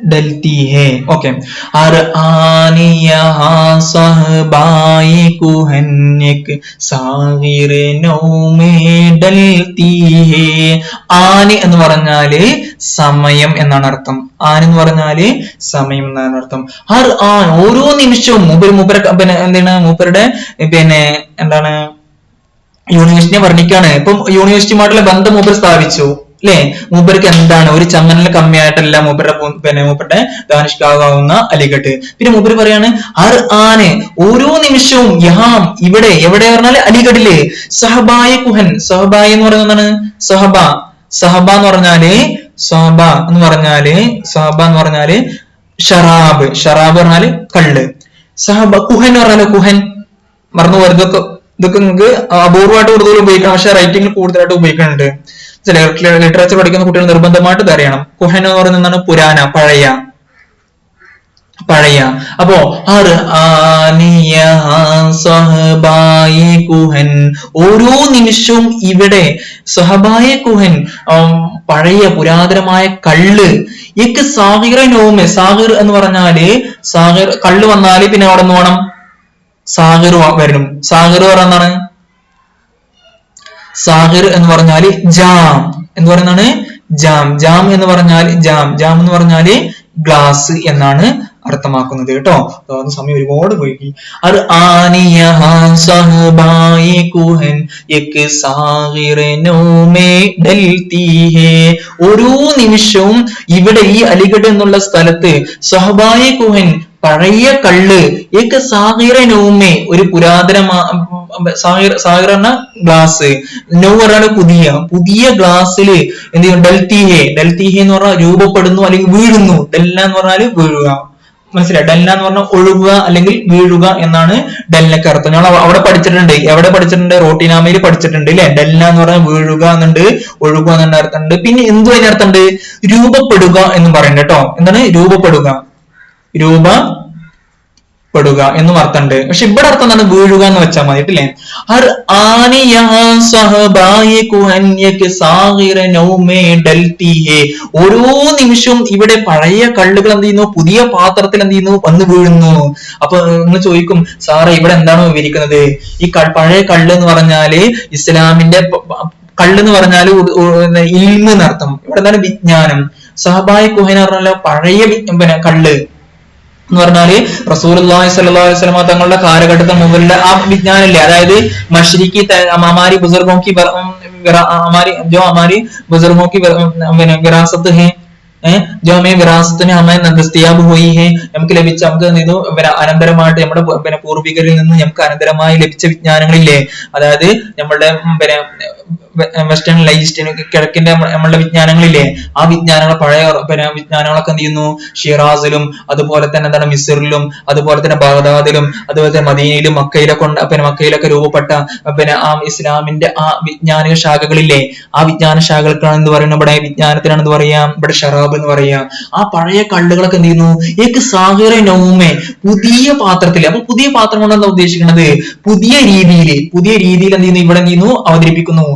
डलती है. ओके, हर आने यहाँ सहबाई कुहन एक सागिर नौ में डलती है. ആനി എന്ന് പറഞ്ഞാല് സമയം എന്നാണ് അർത്ഥം. ആൻ എന്ന് പറഞ്ഞാല് സമയം എന്നാണ് അർത്ഥം. ഹർ ആൻ ഓരോ നിമിഷവും മൂപ്പര പിന്നെ എന്താണ് മൂപ്പരുടെ പിന്നെ എന്താണ് യൂണിവേഴ്സിറ്റിയെ വർണ്ണിക്കാണ്. ഇപ്പം യൂണിവേഴ്സിറ്റിയുമായിട്ടുള്ള ബന്ധം മൂപ്പർ സ്ഥാപിച്ചു അല്ലെ? മൂപ്പർക്ക് എന്താണ് ഒരു ചങ്ങനിൽ കമ്മിയായിട്ടല്ല മൂപ്പരുടെ ദാനിഷ്കാവുന്ന അലിഗഡ്. പിന്നെ മൂപ്പര് പറയാണ് ഹർ ആന് ഓരോ നിമിഷവും യഹാം ഇവിടെ, എവിടെ പറഞ്ഞാല് അലിഗഡില്, സഹബായ കുഹൻ. സഹബായ എന്ന് പറയുന്നത് എന്താണ്? സഹബ എന്ന് പറഞ്ഞാല് ഷറാബ് പറഞ്ഞാല് കള്ള്. സഹബ കുഹൻ എന്ന് പറഞ്ഞാല് കുഹൻ മറന്നു പോയത്. ഇതൊക്കെ നിങ്ങൾക്ക് അപൂർവമായിട്ട് കൂടുതൽ ഉപയോഗിക്കണം, പക്ഷെ റൈറ്റിംഗിൽ കൂടുതലായിട്ട് ഉപയോഗിക്കുന്നുണ്ട്. ചില ലിറ്ററേച്ചർ പഠിക്കുന്ന കുട്ടികൾ നിർബന്ധമായിട്ട് ഇത് അറിയണം. കുഹൻ എന്ന് പറയുന്നത് എന്താണ്? പുരാന, പഴയ. അപ്പോ കുഹൻ ഓരോ നിമിഷവും ഇവിടെ, സഹബായ കുഹൻ പഴയ പുരാതനമായ കള്ള്. ഇക്ക് സാഗിറ നോമെ, സാഗിർ എന്ന് പറഞ്ഞാല് കള്ള് വന്നാല് പിന്നെ അവിടെ നിന്ന് വേണം സാഗിർ വരണം. സാഗിർ പറഞ്ഞാണ് സാഗിർ എന്ന് പറഞ്ഞാല് ജാം എന്ന് പറയുന്നതാണ്. ജാം എന്ന് പറഞ്ഞാല് ഗ്ലാസ് എന്നാണ് അർത്ഥമാക്കുന്നത് കേട്ടോ. സമയം ഒരുപാട് പോയി. ഓരോ നിമിഷവും ഇവിടെ ഈ അലിഗഡ് എന്നുള്ള സ്ഥലത്ത് സഹബായ കുഹൻ പഴയ കള്ള്, ഏക്ക് സാഗിറ നൗമെ ഒരു പുരാതന സാഗിർ എന്ന ഗ്ലാസ്, നൗ പറഞ്ഞാല് പുതിയ ഗ്ലാസ്സില് എന്ത് ചെയ്യും? ഡൽത്തിഹെ എന്ന് പറഞ്ഞാൽ രൂപപ്പെടുന്നു അല്ലെങ്കിൽ വീഴുന്നു. ഡെല്ല എന്ന് പറഞ്ഞാല് വീഴുക. മനസ്സിലായി? ഡെല്ല എന്ന് പറഞ്ഞാൽ ഒഴുകുക അല്ലെങ്കിൽ വീഴുക എന്നാണ് ഡെല്ലക്ക് അർത്ഥം. ഞങ്ങൾ അവിടെ പഠിച്ചിട്ടുണ്ട്. എവിടെ പഠിച്ചിട്ടുണ്ട്? റോട്ടിനാമയിൽ പഠിച്ചിട്ടുണ്ട് അല്ലെ? ഡെല്ല എന്ന് പറഞ്ഞാൽ വീഴുക എന്നുണ്ട്, ഒഴുകുക എന്നുള്ള അർത്ഥമുണ്ട്. പിന്നെ എന്തു അതിന് അർത്ഥമുണ്ട്? രൂപപ്പെടുക എന്നും പറയുന്നുണ്ട് കേട്ടോ. എന്താണ് രൂപപ്പെടുക? പെടുക എന്നും അർത്ഥമുണ്ട്. പക്ഷെ ഇവിടെ അർത്ഥം എന്താണ്? വീഴുക എന്ന് വെച്ചാൽ മതിട്ടില്ലേ. ഹർ ഓരോ നിമിഷവും ഇവിടെ പഴയ കള്ളുകൾ എന്ത് ചെയ്യുന്നു? പുതിയ പാത്രത്തിൽ എന്ത് ചെയ്യുന്നു? വന്നു വീഴുന്നു. അപ്പൊ നിങ്ങൾ ചോദിക്കും, സാറേ ഇവിടെ എന്താണ് വിവരിക്കുന്നത്? ഈ പഴയ കള്ള് എന്ന് പറഞ്ഞാല് ഇസ്ലാമിന്റെ കള്ള് എന്ന് പറഞ്ഞാല് ഇൽമ് എന്നർത്ഥം. ഇവിടെ എന്താണ്? വിജ്ഞാനം. സഹബായ കുഹൈന പറഞ്ഞാൽ പഴയ കള്ള് എന്ന് പറഞ്ഞാല് റസൂലുള്ളാഹി സ്വല്ലല്ലാഹു അലൈഹി വസല്ലം തങ്ങളുടെ കാലഘട്ടത്തിന് മുമ്പിലുള്ള ആ വിജ്ഞാനമില്ലേ, അതായത് മശ്രിക്കി हमारी बुजुर्गों की हमारी बुजुर्गों की विरासत है, जो हमें विरासत ने हमें दस्तयाब हुई है, നമുക്ക് ലഭിച്ച നമുക്ക് അനന്തരമായിട്ട് നമ്മുടെ പൂർവികരിൽ നിന്ന് നമുക്ക് അനന്തരമായി ലഭിച്ച വിജ്ഞാനങ്ങളില്ലേ, അതായത് നമ്മളുടെ വെസ്റ്റേൺ ലൈസ്റ്റ് കിഴക്കിന്റെ നമ്മളുടെ വിജ്ഞാനങ്ങളില്ലേ, ആ വിജ്ഞാനങ്ങൾ പഴയ വിജ്ഞാനങ്ങളൊക്കെ എന്ത് ചെയ്യുന്നു? ഷിറാസിലും അതുപോലെ തന്നെ എന്താണ് മിസ്റിലും അതുപോലെ തന്നെ ബഗ്ദാദിലും അതുപോലെ തന്നെ മദീനയിലും മക്കയിലൊക്കെ രൂപപ്പെട്ട ആ ഇസ്ലാമിന്റെ ആ വിജ്ഞാനിക ശാഖകളില്ലേ, ആ വിജ്ഞാന ശാഖകൾക്കാണ് എന്ത് പറയുന്നത്? ഇവിടെ വിജ്ഞാനത്തിനാണ് എന്ത് പറയാ? ഇവിടെ ഷറാബ് എന്ന് പറയാ. ആ പഴയ കള്ളുകളൊക്കെ എന്ത് ചെയ്യുന്നു? ഏക്ക് സാഹിറ നൗമെ, പുതിയ പാത്രത്തിൽ. അപ്പൊ പുതിയ പാത്രം കൊണ്ട് എന്താ ഉദ്ദേശിക്കുന്നത്? പുതിയ രീതിയിൽ എന്ത് ചെയ്യുന്നു? ഇവിടെ എന്ത് ചെയ്യുന്നു? അവതരിപ്പിക്കുന്നു.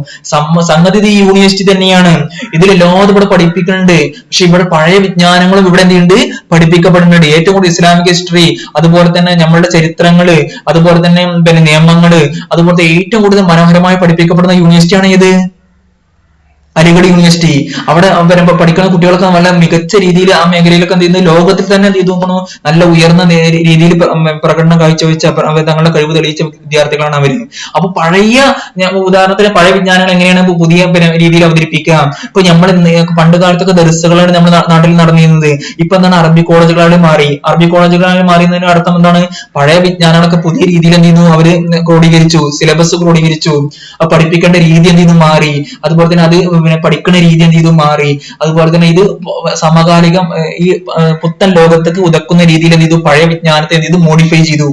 സംഗതി ഈ യൂണിവേഴ്സിറ്റി തന്നെയാണ്, ഇതിലെല്ലാതും ഇവിടെ പഠിപ്പിക്കുന്നുണ്ട്. പക്ഷെ ഇവിടെ പഴയ വിജ്ഞാനങ്ങളും ഇവിടെ എന്ത് ചെയ്യുന്നുണ്ട്? പഠിപ്പിക്കപ്പെടുന്നുണ്ട്. ഏറ്റവും കൂടുതൽ ഇസ്ലാമിക് ഹിസ്റ്ററി, അതുപോലെ തന്നെ നമ്മളുടെ ചരിത്രങ്ങള്, അതുപോലെ തന്നെ നിയമങ്ങള്, അതുപോലെ ഏറ്റവും കൂടുതൽ മനോഹരമായി പഠിപ്പിക്കപ്പെടുന്ന യൂണിവേഴ്സിറ്റിയാണ് ഏത്? അലിഗഡ് യൂണിവേഴ്സിറ്റി. അവിടെ പഠിക്കുന്ന കുട്ടികളൊക്കെ നല്ല മികച്ച രീതിയിൽ ആ മേഖലയിലൊക്കെ എന്ത് ചെയ്യുന്നു? ലോകത്തിൽ തന്നെ എന്ത് ചെയ്തു നോക്കണു? നല്ല ഉയർന്ന രീതിയിൽ പ്രകടനം കാഴ്ചവെച്ച തങ്ങളുടെ കഴിവ് തെളിയിച്ച വിദ്യാർത്ഥികളാണ് അവര്. അപ്പൊ പഴയ ഉദാഹരണത്തിന് പഴയ വിജ്ഞാനങ്ങൾ എങ്ങനെയാണ് പുതിയ രീതിയിൽ അവതരിപ്പിക്കുക? ഇപ്പൊ നമ്മൾ പണ്ട് കാലത്തൊക്കെ ദർസുകളാണ് നമ്മുടെ നാട്ടിൽ നടന്നിരുന്നത്. ഇപ്പൊ എന്താണ്? അറബി കോളേജുകളായി മാറി. അറബി കോളേജുകളായി മാറിയതിന് അർത്ഥം എന്താണ്? പഴയ വിജ്ഞാനങ്ങളൊക്കെ പുതിയ രീതിയിൽ എന്ത് ചെയ്യുന്നു? അവര് ക്രോഡീകരിച്ചു, സിലബസ് ക്രോഡീകരിച്ചു, പഠിപ്പിക്കേണ്ട രീതി എന്ത് ചെയ്യുന്നു? മാറി. അതുപോലെ തന്നെ അത് പഠിക്കുന്ന രീതി എന്ത് ചെയ്തു? മാറി. അതുപോലെ തന്നെ ഇത് സമകാലികം ഈ പുത്തൻ ലോകത്തേക്ക് ഉതക്കുന്ന രീതിയിൽ എന്ത് ചെയ്തു? പഴയ വിജ്ഞാനത്തെ എന്ത് ചെയ്തു? മോഡിഫൈ ചെയ്തു.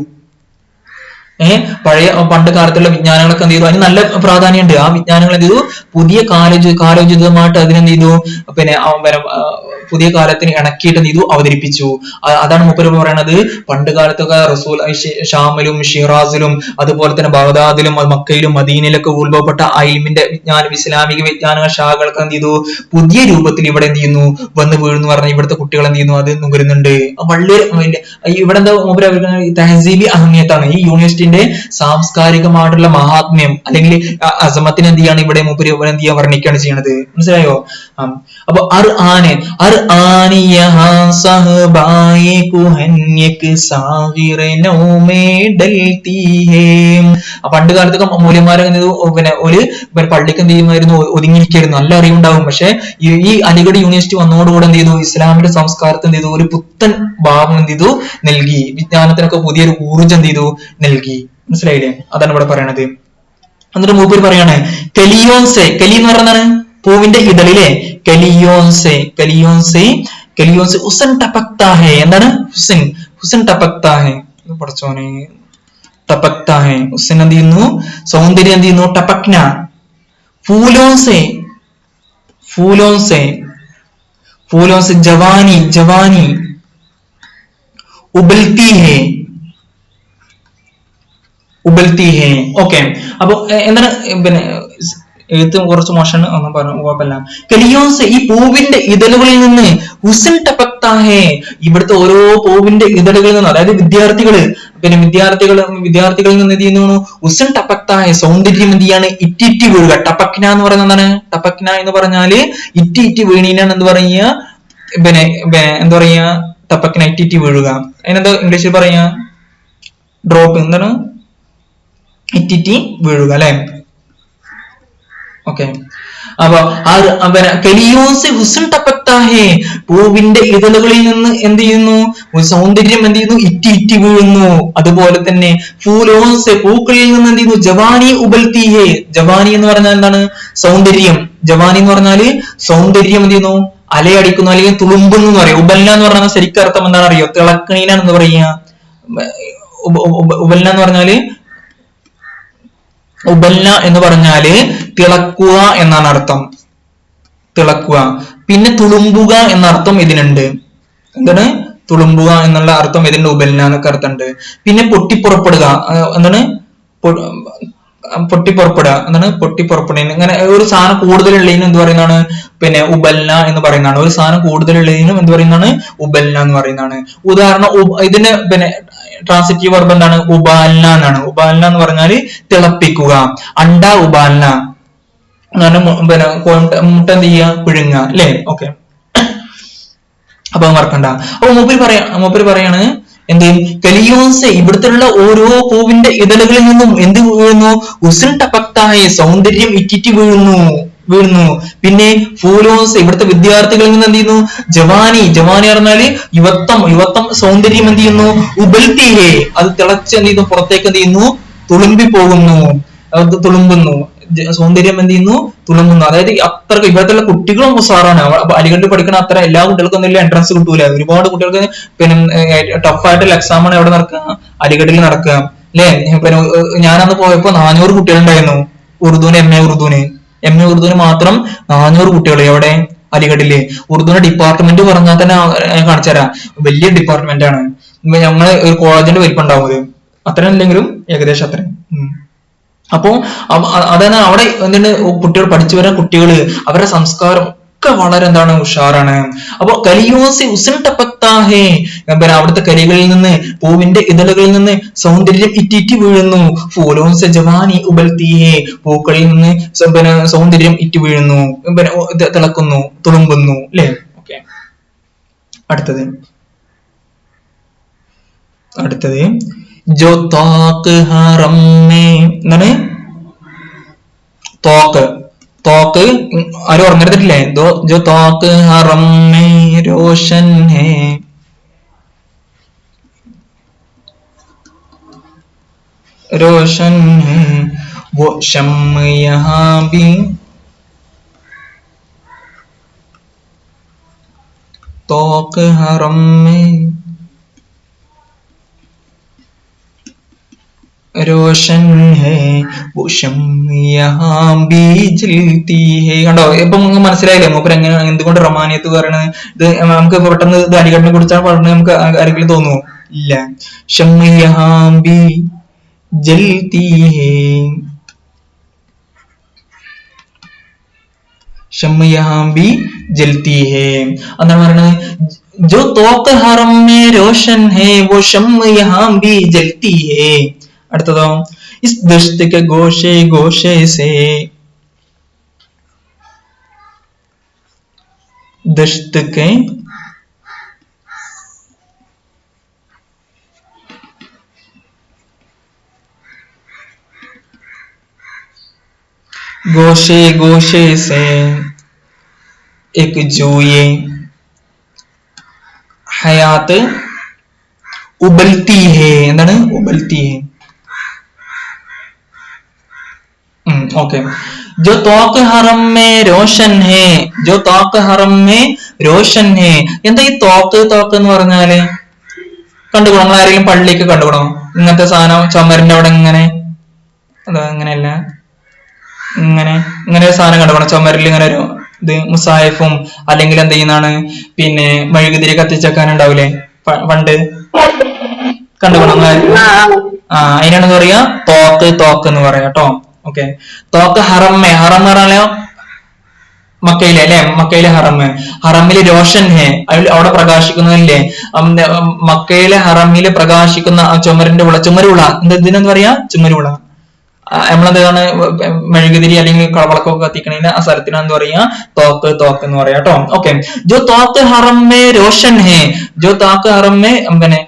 പഴയ പണ്ട് കാലത്തുള്ള വിജ്ഞാനങ്ങളൊക്കെ എന്ത് ചെയ്തു? അതിന് നല്ല പ്രാധാന്യമുണ്ട്. ആ വിജ്ഞാനങ്ങൾ എന്ത് ചെയ്തു? പുതിയ കാലോചിതമായിട്ട് അതിനെന്ത് ചെയ്തു? പുതിയ കാലത്തിന് ഇണക്കിയിട്ട് എന്ത് ചെയ്തു? അവതരിപ്പിച്ചു. അതാണ് മൂപ്പര് പറയണത്. പണ്ട് കാലത്തൊക്കെ റസൂൽ ഷാമിലും ഷിറാസിലും അതുപോലെ തന്നെ ബഗ്ദാദിലും മക്കയിലും മദീനയിലൊക്കെ ഉത്ഭവപ്പെട്ട ഇൽമിന്റെ വിജ്ഞാനം, ഇസ്ലാമിക വിജ്ഞാന ശാഖകൾക്ക് എന്ത് ചെയ്തു? പുതിയ രൂപത്തിൽ ഇവിടെ എന്ത് ചെയ്യുന്നു? വന്ന് വീഴുന്നു പറഞ്ഞാൽ ഇവിടുത്തെ കുട്ടികൾ എന്ത് ചെയ്യുന്നു? അത് നുകരുന്നുണ്ട്. വളരെ ഇവിടെ എന്താ മൂപ്പര് തഹസീബി അഹമ്മിയത്താണ്. ഈ യൂണിവേഴ്സിറ്റിന്റെ സാംസ്കാരികമായിട്ടുള്ള മഹാത്മ്യം അല്ലെങ്കിൽ അസമത്തിന് എന്ത് ചെയ്യാണ് ഇവിടെ മൂപ്പര് എന്ത് ചെയ്യാൻ വർണ്ണിക്കുകയാണ് ചെയ്യണത്. മനസ്സിലായോ? അപ്പൊ പണ്ട് കാലത്തൊക്കെ മൂല്യന്മാരെ ഒരു പള്ളിക്ക് എന്ത് ചെയ്യുമായിരുന്നു? ഒതുങ്ങിയിരിക്കായിരുന്നു. നല്ല അറിവുണ്ടാവും. പക്ഷെ ഈ അലിഗഡ് യൂണിവേഴ്സിറ്റി വന്നതോടുകൂടെ എന്ത് ചെയ്തു? ഇസ്ലാമിന്റെ സംസ്കാരത്തെ എന്ത് ചെയ്തു? ഒരു പുത്തൻ ഭാവം എന്ത് ചെയ്തു? നൽകി. വിജ്ഞാനത്തിനൊക്കെ പുതിയൊരു ഊർജ്ജം എന്ത് ചെയ്തു? നൽകി. മനസ്സിലായില്ലേ? അതാണ് ഇവിടെ പറയണത്. എന്നിട്ട് മൂപ്പര് പറയാണ് കലിയോൻസെ. കലി എന്ന് പറയുന്നതാണ് പൂവിന്റെ ഇതളിലെ കലിയോൻസെ ഉസൻ ടപക്താഹെ. എന്താണ്? ഹുസൻ ടപക്താഹെ. പഠിച്ചോനെ, ടപക്താഹെ. ഹുസൻ എന്ത് ചെയ്യുന്നു? സൗന്ദര്യം എന്ത് ചെയ്യുന്നു? ടപക്ന. ഫൂലോൻസെ ജവാനി ഉബൽത്തി ഹേ. ഓക്കെ. അപ്പൊ എന്താണ്? എഴുത്ത് കുറച്ച് മോശമാണ്, ഒന്നും പറഞ്ഞു കുഴപ്പമില്ല. കലിയോൻസ്, ഈ പൂവിന്റെ ഇതളുകളിൽ നിന്ന് ഹുസൻ ടപക്താഹേ, ഇവിടുത്തെ ഓരോ പൂവിന്റെ ഇതളുകളിൽ നിന്ന്, അതായത് വിദ്യാർത്ഥികളിൽ നിന്ന് എന്ത് ചെയ്യുന്നു? ഹുസൻ ടപക്താഹേ, സൗന്ദര്യം എന്ത് ചെയ്യാണ്? ഇറ്റിറ്റി വീഴുക. ടപക്ന എന്ന് പറയുന്നത് എന്താണ്? ടപക്ന എന്ന് പറഞ്ഞാല് ഇറ്റി വീണീനാണ് എന്ത് പറയുക? എന്താ പറയുക? ടപക്ന, ഇറ്റി വീഴുക. അതിനെന്താ ഇംഗ്ലീഷിൽ പറയുക? ഡ്രോപ്പ്. എന്താണ്? ഇറ്റിറ്റി വീഴുക, അല്ലെ? ഓക്കെ. അപ്പൊ ഹുസൻ ടപക്താഹേ, പൂവിന്റെ ഇതളുകളിൽ നിന്ന് എന്ത് ചെയ്യുന്നു? സൗന്ദര്യം എന്ത് ചെയ്യുന്നു? ഇറ്റി വീഴുന്നു. അതുപോലെ തന്നെ ഫൂലോൻസെ, പൂക്കളിൽ നിന്ന് എന്ത് ചെയ്യുന്നു? ജവാനി ഉബൽത്തിഹേ. ജവാനി എന്ന് പറഞ്ഞാൽ എന്താണ്? സൗന്ദര്യം. ജവാനി എന്ന് പറഞ്ഞാല് സൗന്ദര്യം എന്ത് ചെയ്യുന്നു? അലയടിക്കുന്നു, അല്ലെങ്കിൽ തുളുമ്പുന്നു എന്ന് പറയും. ഉബല്ല എന്ന് പറഞ്ഞാൽ ശരിക്കും അർത്ഥം എന്താണ് അറിയോ? തിളക്കണീനാണെന്ന് പറയുക. ഉബല്ല എന്ന് പറഞ്ഞാല് തിളക്കുക എന്നാണ് അർത്ഥം. തിളക്കുക. പിന്നെ തുളുമ്പുക എന്ന അർത്ഥം ഇതിനുണ്ട്. എന്താണ്? തുളുമ്പുക എന്നുള്ള അർത്ഥം ഇതിന്റെ ഉബൽന എന്നൊക്കെ അർത്ഥമുണ്ട്. പിന്നെ പൊട്ടിപ്പുറപ്പെടുക എന്താണ്, പൊട്ടിപ്പുറപ്പെടുക എന്താണ്, പൊട്ടിപ്പുറപ്പെടുക. ഇങ്ങനെ ഒരു സാധനം കൂടുതലുള്ളതിനും എന്ത് പറയുന്നതാണ്, പിന്നെ ഉബൽന എന്ന് പറയുന്നതാണ്. ഒരു സാധനം കൂടുതലുള്ളതിനും എന്ത് പറയുന്നതാണ്, ഉബൽന എന്ന് പറയുന്നതാണ്. ഉദാഹരണം ഇതിന് പിന്നെ ട്രാൻസിറ്റീവ് വെർബ് എന്താണ്, ഉബാൽന എന്നാണ്. ഉബാൽന എന്ന് പറഞ്ഞാൽ തിളപ്പിക്കുക. അണ്ട ഉബാൽന പിന്നെ മുട്ട എന്ത് ചെയ്യുക, പിഴുങ്ങ അല്ലെ. ഓക്കെ, അപ്പൊ മറക്കണ്ട. അപ്പൊ മൂപ്പര് പറയാണ് എന്ത്, കലിയോൻസെ ഇവിടുത്തെ ഓരോ പൂവിന്റെ ഇതളുകളിൽ നിന്നും എന്ത് വീഴുന്നു, ഉസുൻ ടപക്തായ സൗന്ദര്യം ഇറ്റിറ്റ് വീഴുന്നു. പിന്നെ ഫൂലോൻസ് ഇവിടുത്തെ വിദ്യാർത്ഥികളിൽ നിന്ന് എന്ത് ചെയ്യുന്നു, ജവാനി പറഞ്ഞാല് യുവത്വം സൗന്ദര്യം എന്ത് ചെയ്യുന്നു, ഉബൽത്തിഹേ അത് തിളച്ച് എന്ത് ചെയ്യുന്നു, പുറത്തേക്ക് എന്ത് ചെയ്യുന്നു, തുളുമ്പി പോകുന്നു, തുളുമ്പുന്നു. സൗന്ദര്യം എന്ത് ചെയ്യുന്നു, തുളുമ്പുന്നു. അതായത് അത്രക്ക് ഇവിടത്തുള്ള കുട്ടികളും ഉസാറാണ്. അലിഗഡിൽ പഠിക്കുന്ന അത്ര എല്ലാ കുട്ടികൾക്കും ഒന്നും എൻട്രൻസ് കിട്ടൂല. ഒരുപാട് കുട്ടികൾക്ക് പിന്നെ ടഫായിട്ടുള്ള എക്സാമാണ് എവിടെ നടക്കുക, അലിഗഡിൽ നടക്കുക അല്ലെ. പിന്നെ ഞാനന്ന് പോയപ്പോ 400 കുട്ടികളുണ്ടായിരുന്നു ഉറുദുവിന്, എം എ ഉറുദുവിന് മാത്രം 400 കുട്ടികൾ. എവിടെ, അലിഗഡില്. ഉറുദുവിന്റെ ഡിപ്പാർട്ട്മെന്റ് പറഞ്ഞാൽ തന്നെ കാണിച്ചുതരാം, വലിയ ഡിപ്പാർട്ട്മെന്റ് ആണ്. ഞങ്ങള് ഒരു കോളേജിന്റെ വലിപ്പം ഉണ്ടാവും, അത്രയും ഇല്ലെങ്കിലും ഏകദേശം അത്രയും. അപ്പോ അതാണ് അവിടെ എന്താണ്, കുട്ടികൾ പഠിച്ചു വരുന്ന കുട്ടികള് അവരുടെ സംസ്കാരം ഒക്കെ വളരെ എന്താണ്, ഉഷാറാണ്. അപ്പൊ കലിയോസി ഉസൻ ടപക്താഹേ പിന്നെ അവിടുത്തെ കരികളിൽ നിന്ന്, പൂവിന്റെ ഇതളുകളിൽ നിന്ന് സൗന്ദര്യം ഇറ്റിറ്റ് വീഴുന്നു. ഫൂലോൻസെ ജവാനി ഉബൽത്തിഹേ പൂക്കളിൽ നിന്ന് പിന്നെ സൗന്ദര്യം ഇറ്റ് വീഴുന്നു, പിന്നെ തിളക്കുന്നു, തുളുമ്പുന്നു അല്ലെ. ഓക്കെ, അടുത്തത് ജോ തോക്ക് ഹറം മേ എന്താണ്, തോക്ക് ആരും ഉറങ്ങരുതില്ലേ. ജോ തോക്ക് ഹറം മേ രോഷൻ ഹേ, वो शम्म यहाँ भी तोक हरम में रोशन है वो शम्म यहाँ भी जलती है. കണ്ടോ, ഇപ്പൊ നിങ്ങൾക്ക് മനസ്സിലായില്ലേ മൂപ്പര് എങ്ങനെ എന്തുകൊണ്ട് റൊമാനിയത്ത് പറയണത്. ഇത് നമുക്ക് പെട്ടെന്ന് ഇത് അലിഗഡിനെ കുറിച്ചാണ് പറഞ്ഞത് നമുക്ക് ആരെങ്കിലും തോന്നുമോ, ഇല്ല. ഷമ്മ യഹാം ബി ജൽത്തി ഹേ, ഷമ്മ യഹാം ബി ജൽത്തി ഹേ എന്താണ് പറയണത്, ജോ തോക്ക് ഹറം മേ രോഷൻ ഹേ വോ ഷമ്മ യഹാം ബി ജൽത്തി ഹേ. അടുത്തതോ, ഇസ് ദശ്ത് കെ ഗോഷേ ഗോഷേ സേ, ദശ്ത് കെ ഗോഷേ ഗോഷേ സേ एक ജൂയെ ഹയാത്ത് ഉബൽത്തി ഹേ. എന്താണ്, ഉബൽത്തി ഹേ. ഓക്കെ, जो तोक हरम में रोशन है, जो तोक हरम में रोशन है. എന്താ ഈ തോക്ക് എന്ന് പറഞ്ഞാല്, കണ്ടുകൂടോ നമ്മൾ ആരെങ്കിലും പള്ളിക്ക് കണ്ടുകൂടോ ഇങ്ങനത്തെ സാധനം ചുമരിന്റെ അവിടെ ഇങ്ങനെ, അതാ അങ്ങനെയല്ല, ഇങ്ങനെ ഒരു സാധനം കണ്ടുകൂടോ ചുമരിൽ ഇങ്ങനെ ഒരു ഇത് മുസാഹിഫും അല്ലെങ്കിൽ എന്ത് ചെയ്യുന്നതാണ്, പിന്നെ മെഴുകുതിരി കത്തിച്ചേക്കാൻ ഉണ്ടാവൂലേ പണ്ട്, കണ്ടുകൂടോ അതിനാണ് പറയാ തോക്ക് എന്ന് പറയാ കേട്ടോ. ഓക്കെ, തോക്ക് ഹറമ്മേ, ഹറം എന്ന് പറഞ്ഞാലോ മക്കയിലെ അല്ലെ, മക്കയിലെ ഹറമില് രോഷൻ ഹേ അവിടെ പ്രകാശിക്കുന്നതല്ലേ, മക്കയിലെ ഹറമില് പ്രകാശിക്കുന്ന ആ ചുമരുള ഇതിനെന്ന് പറയാ, ചുമരുള. നമ്മളെന്താണ് മെഴുകുതിരി അല്ലെങ്കിൽ കളവളക്കൊക്കെ കത്തിക്കണേന് ആ സ്ഥലത്തിനാ എന്താ പറയാ, തോക്ക് എന്ന് പറയാ കേട്ടോ. ഓക്കെ, ജോ തോക്ക് ഹറമ്മേ രോഷൻ ഹേ, ജോ തോക്ക് ഹറമ്മേ പിന്നെ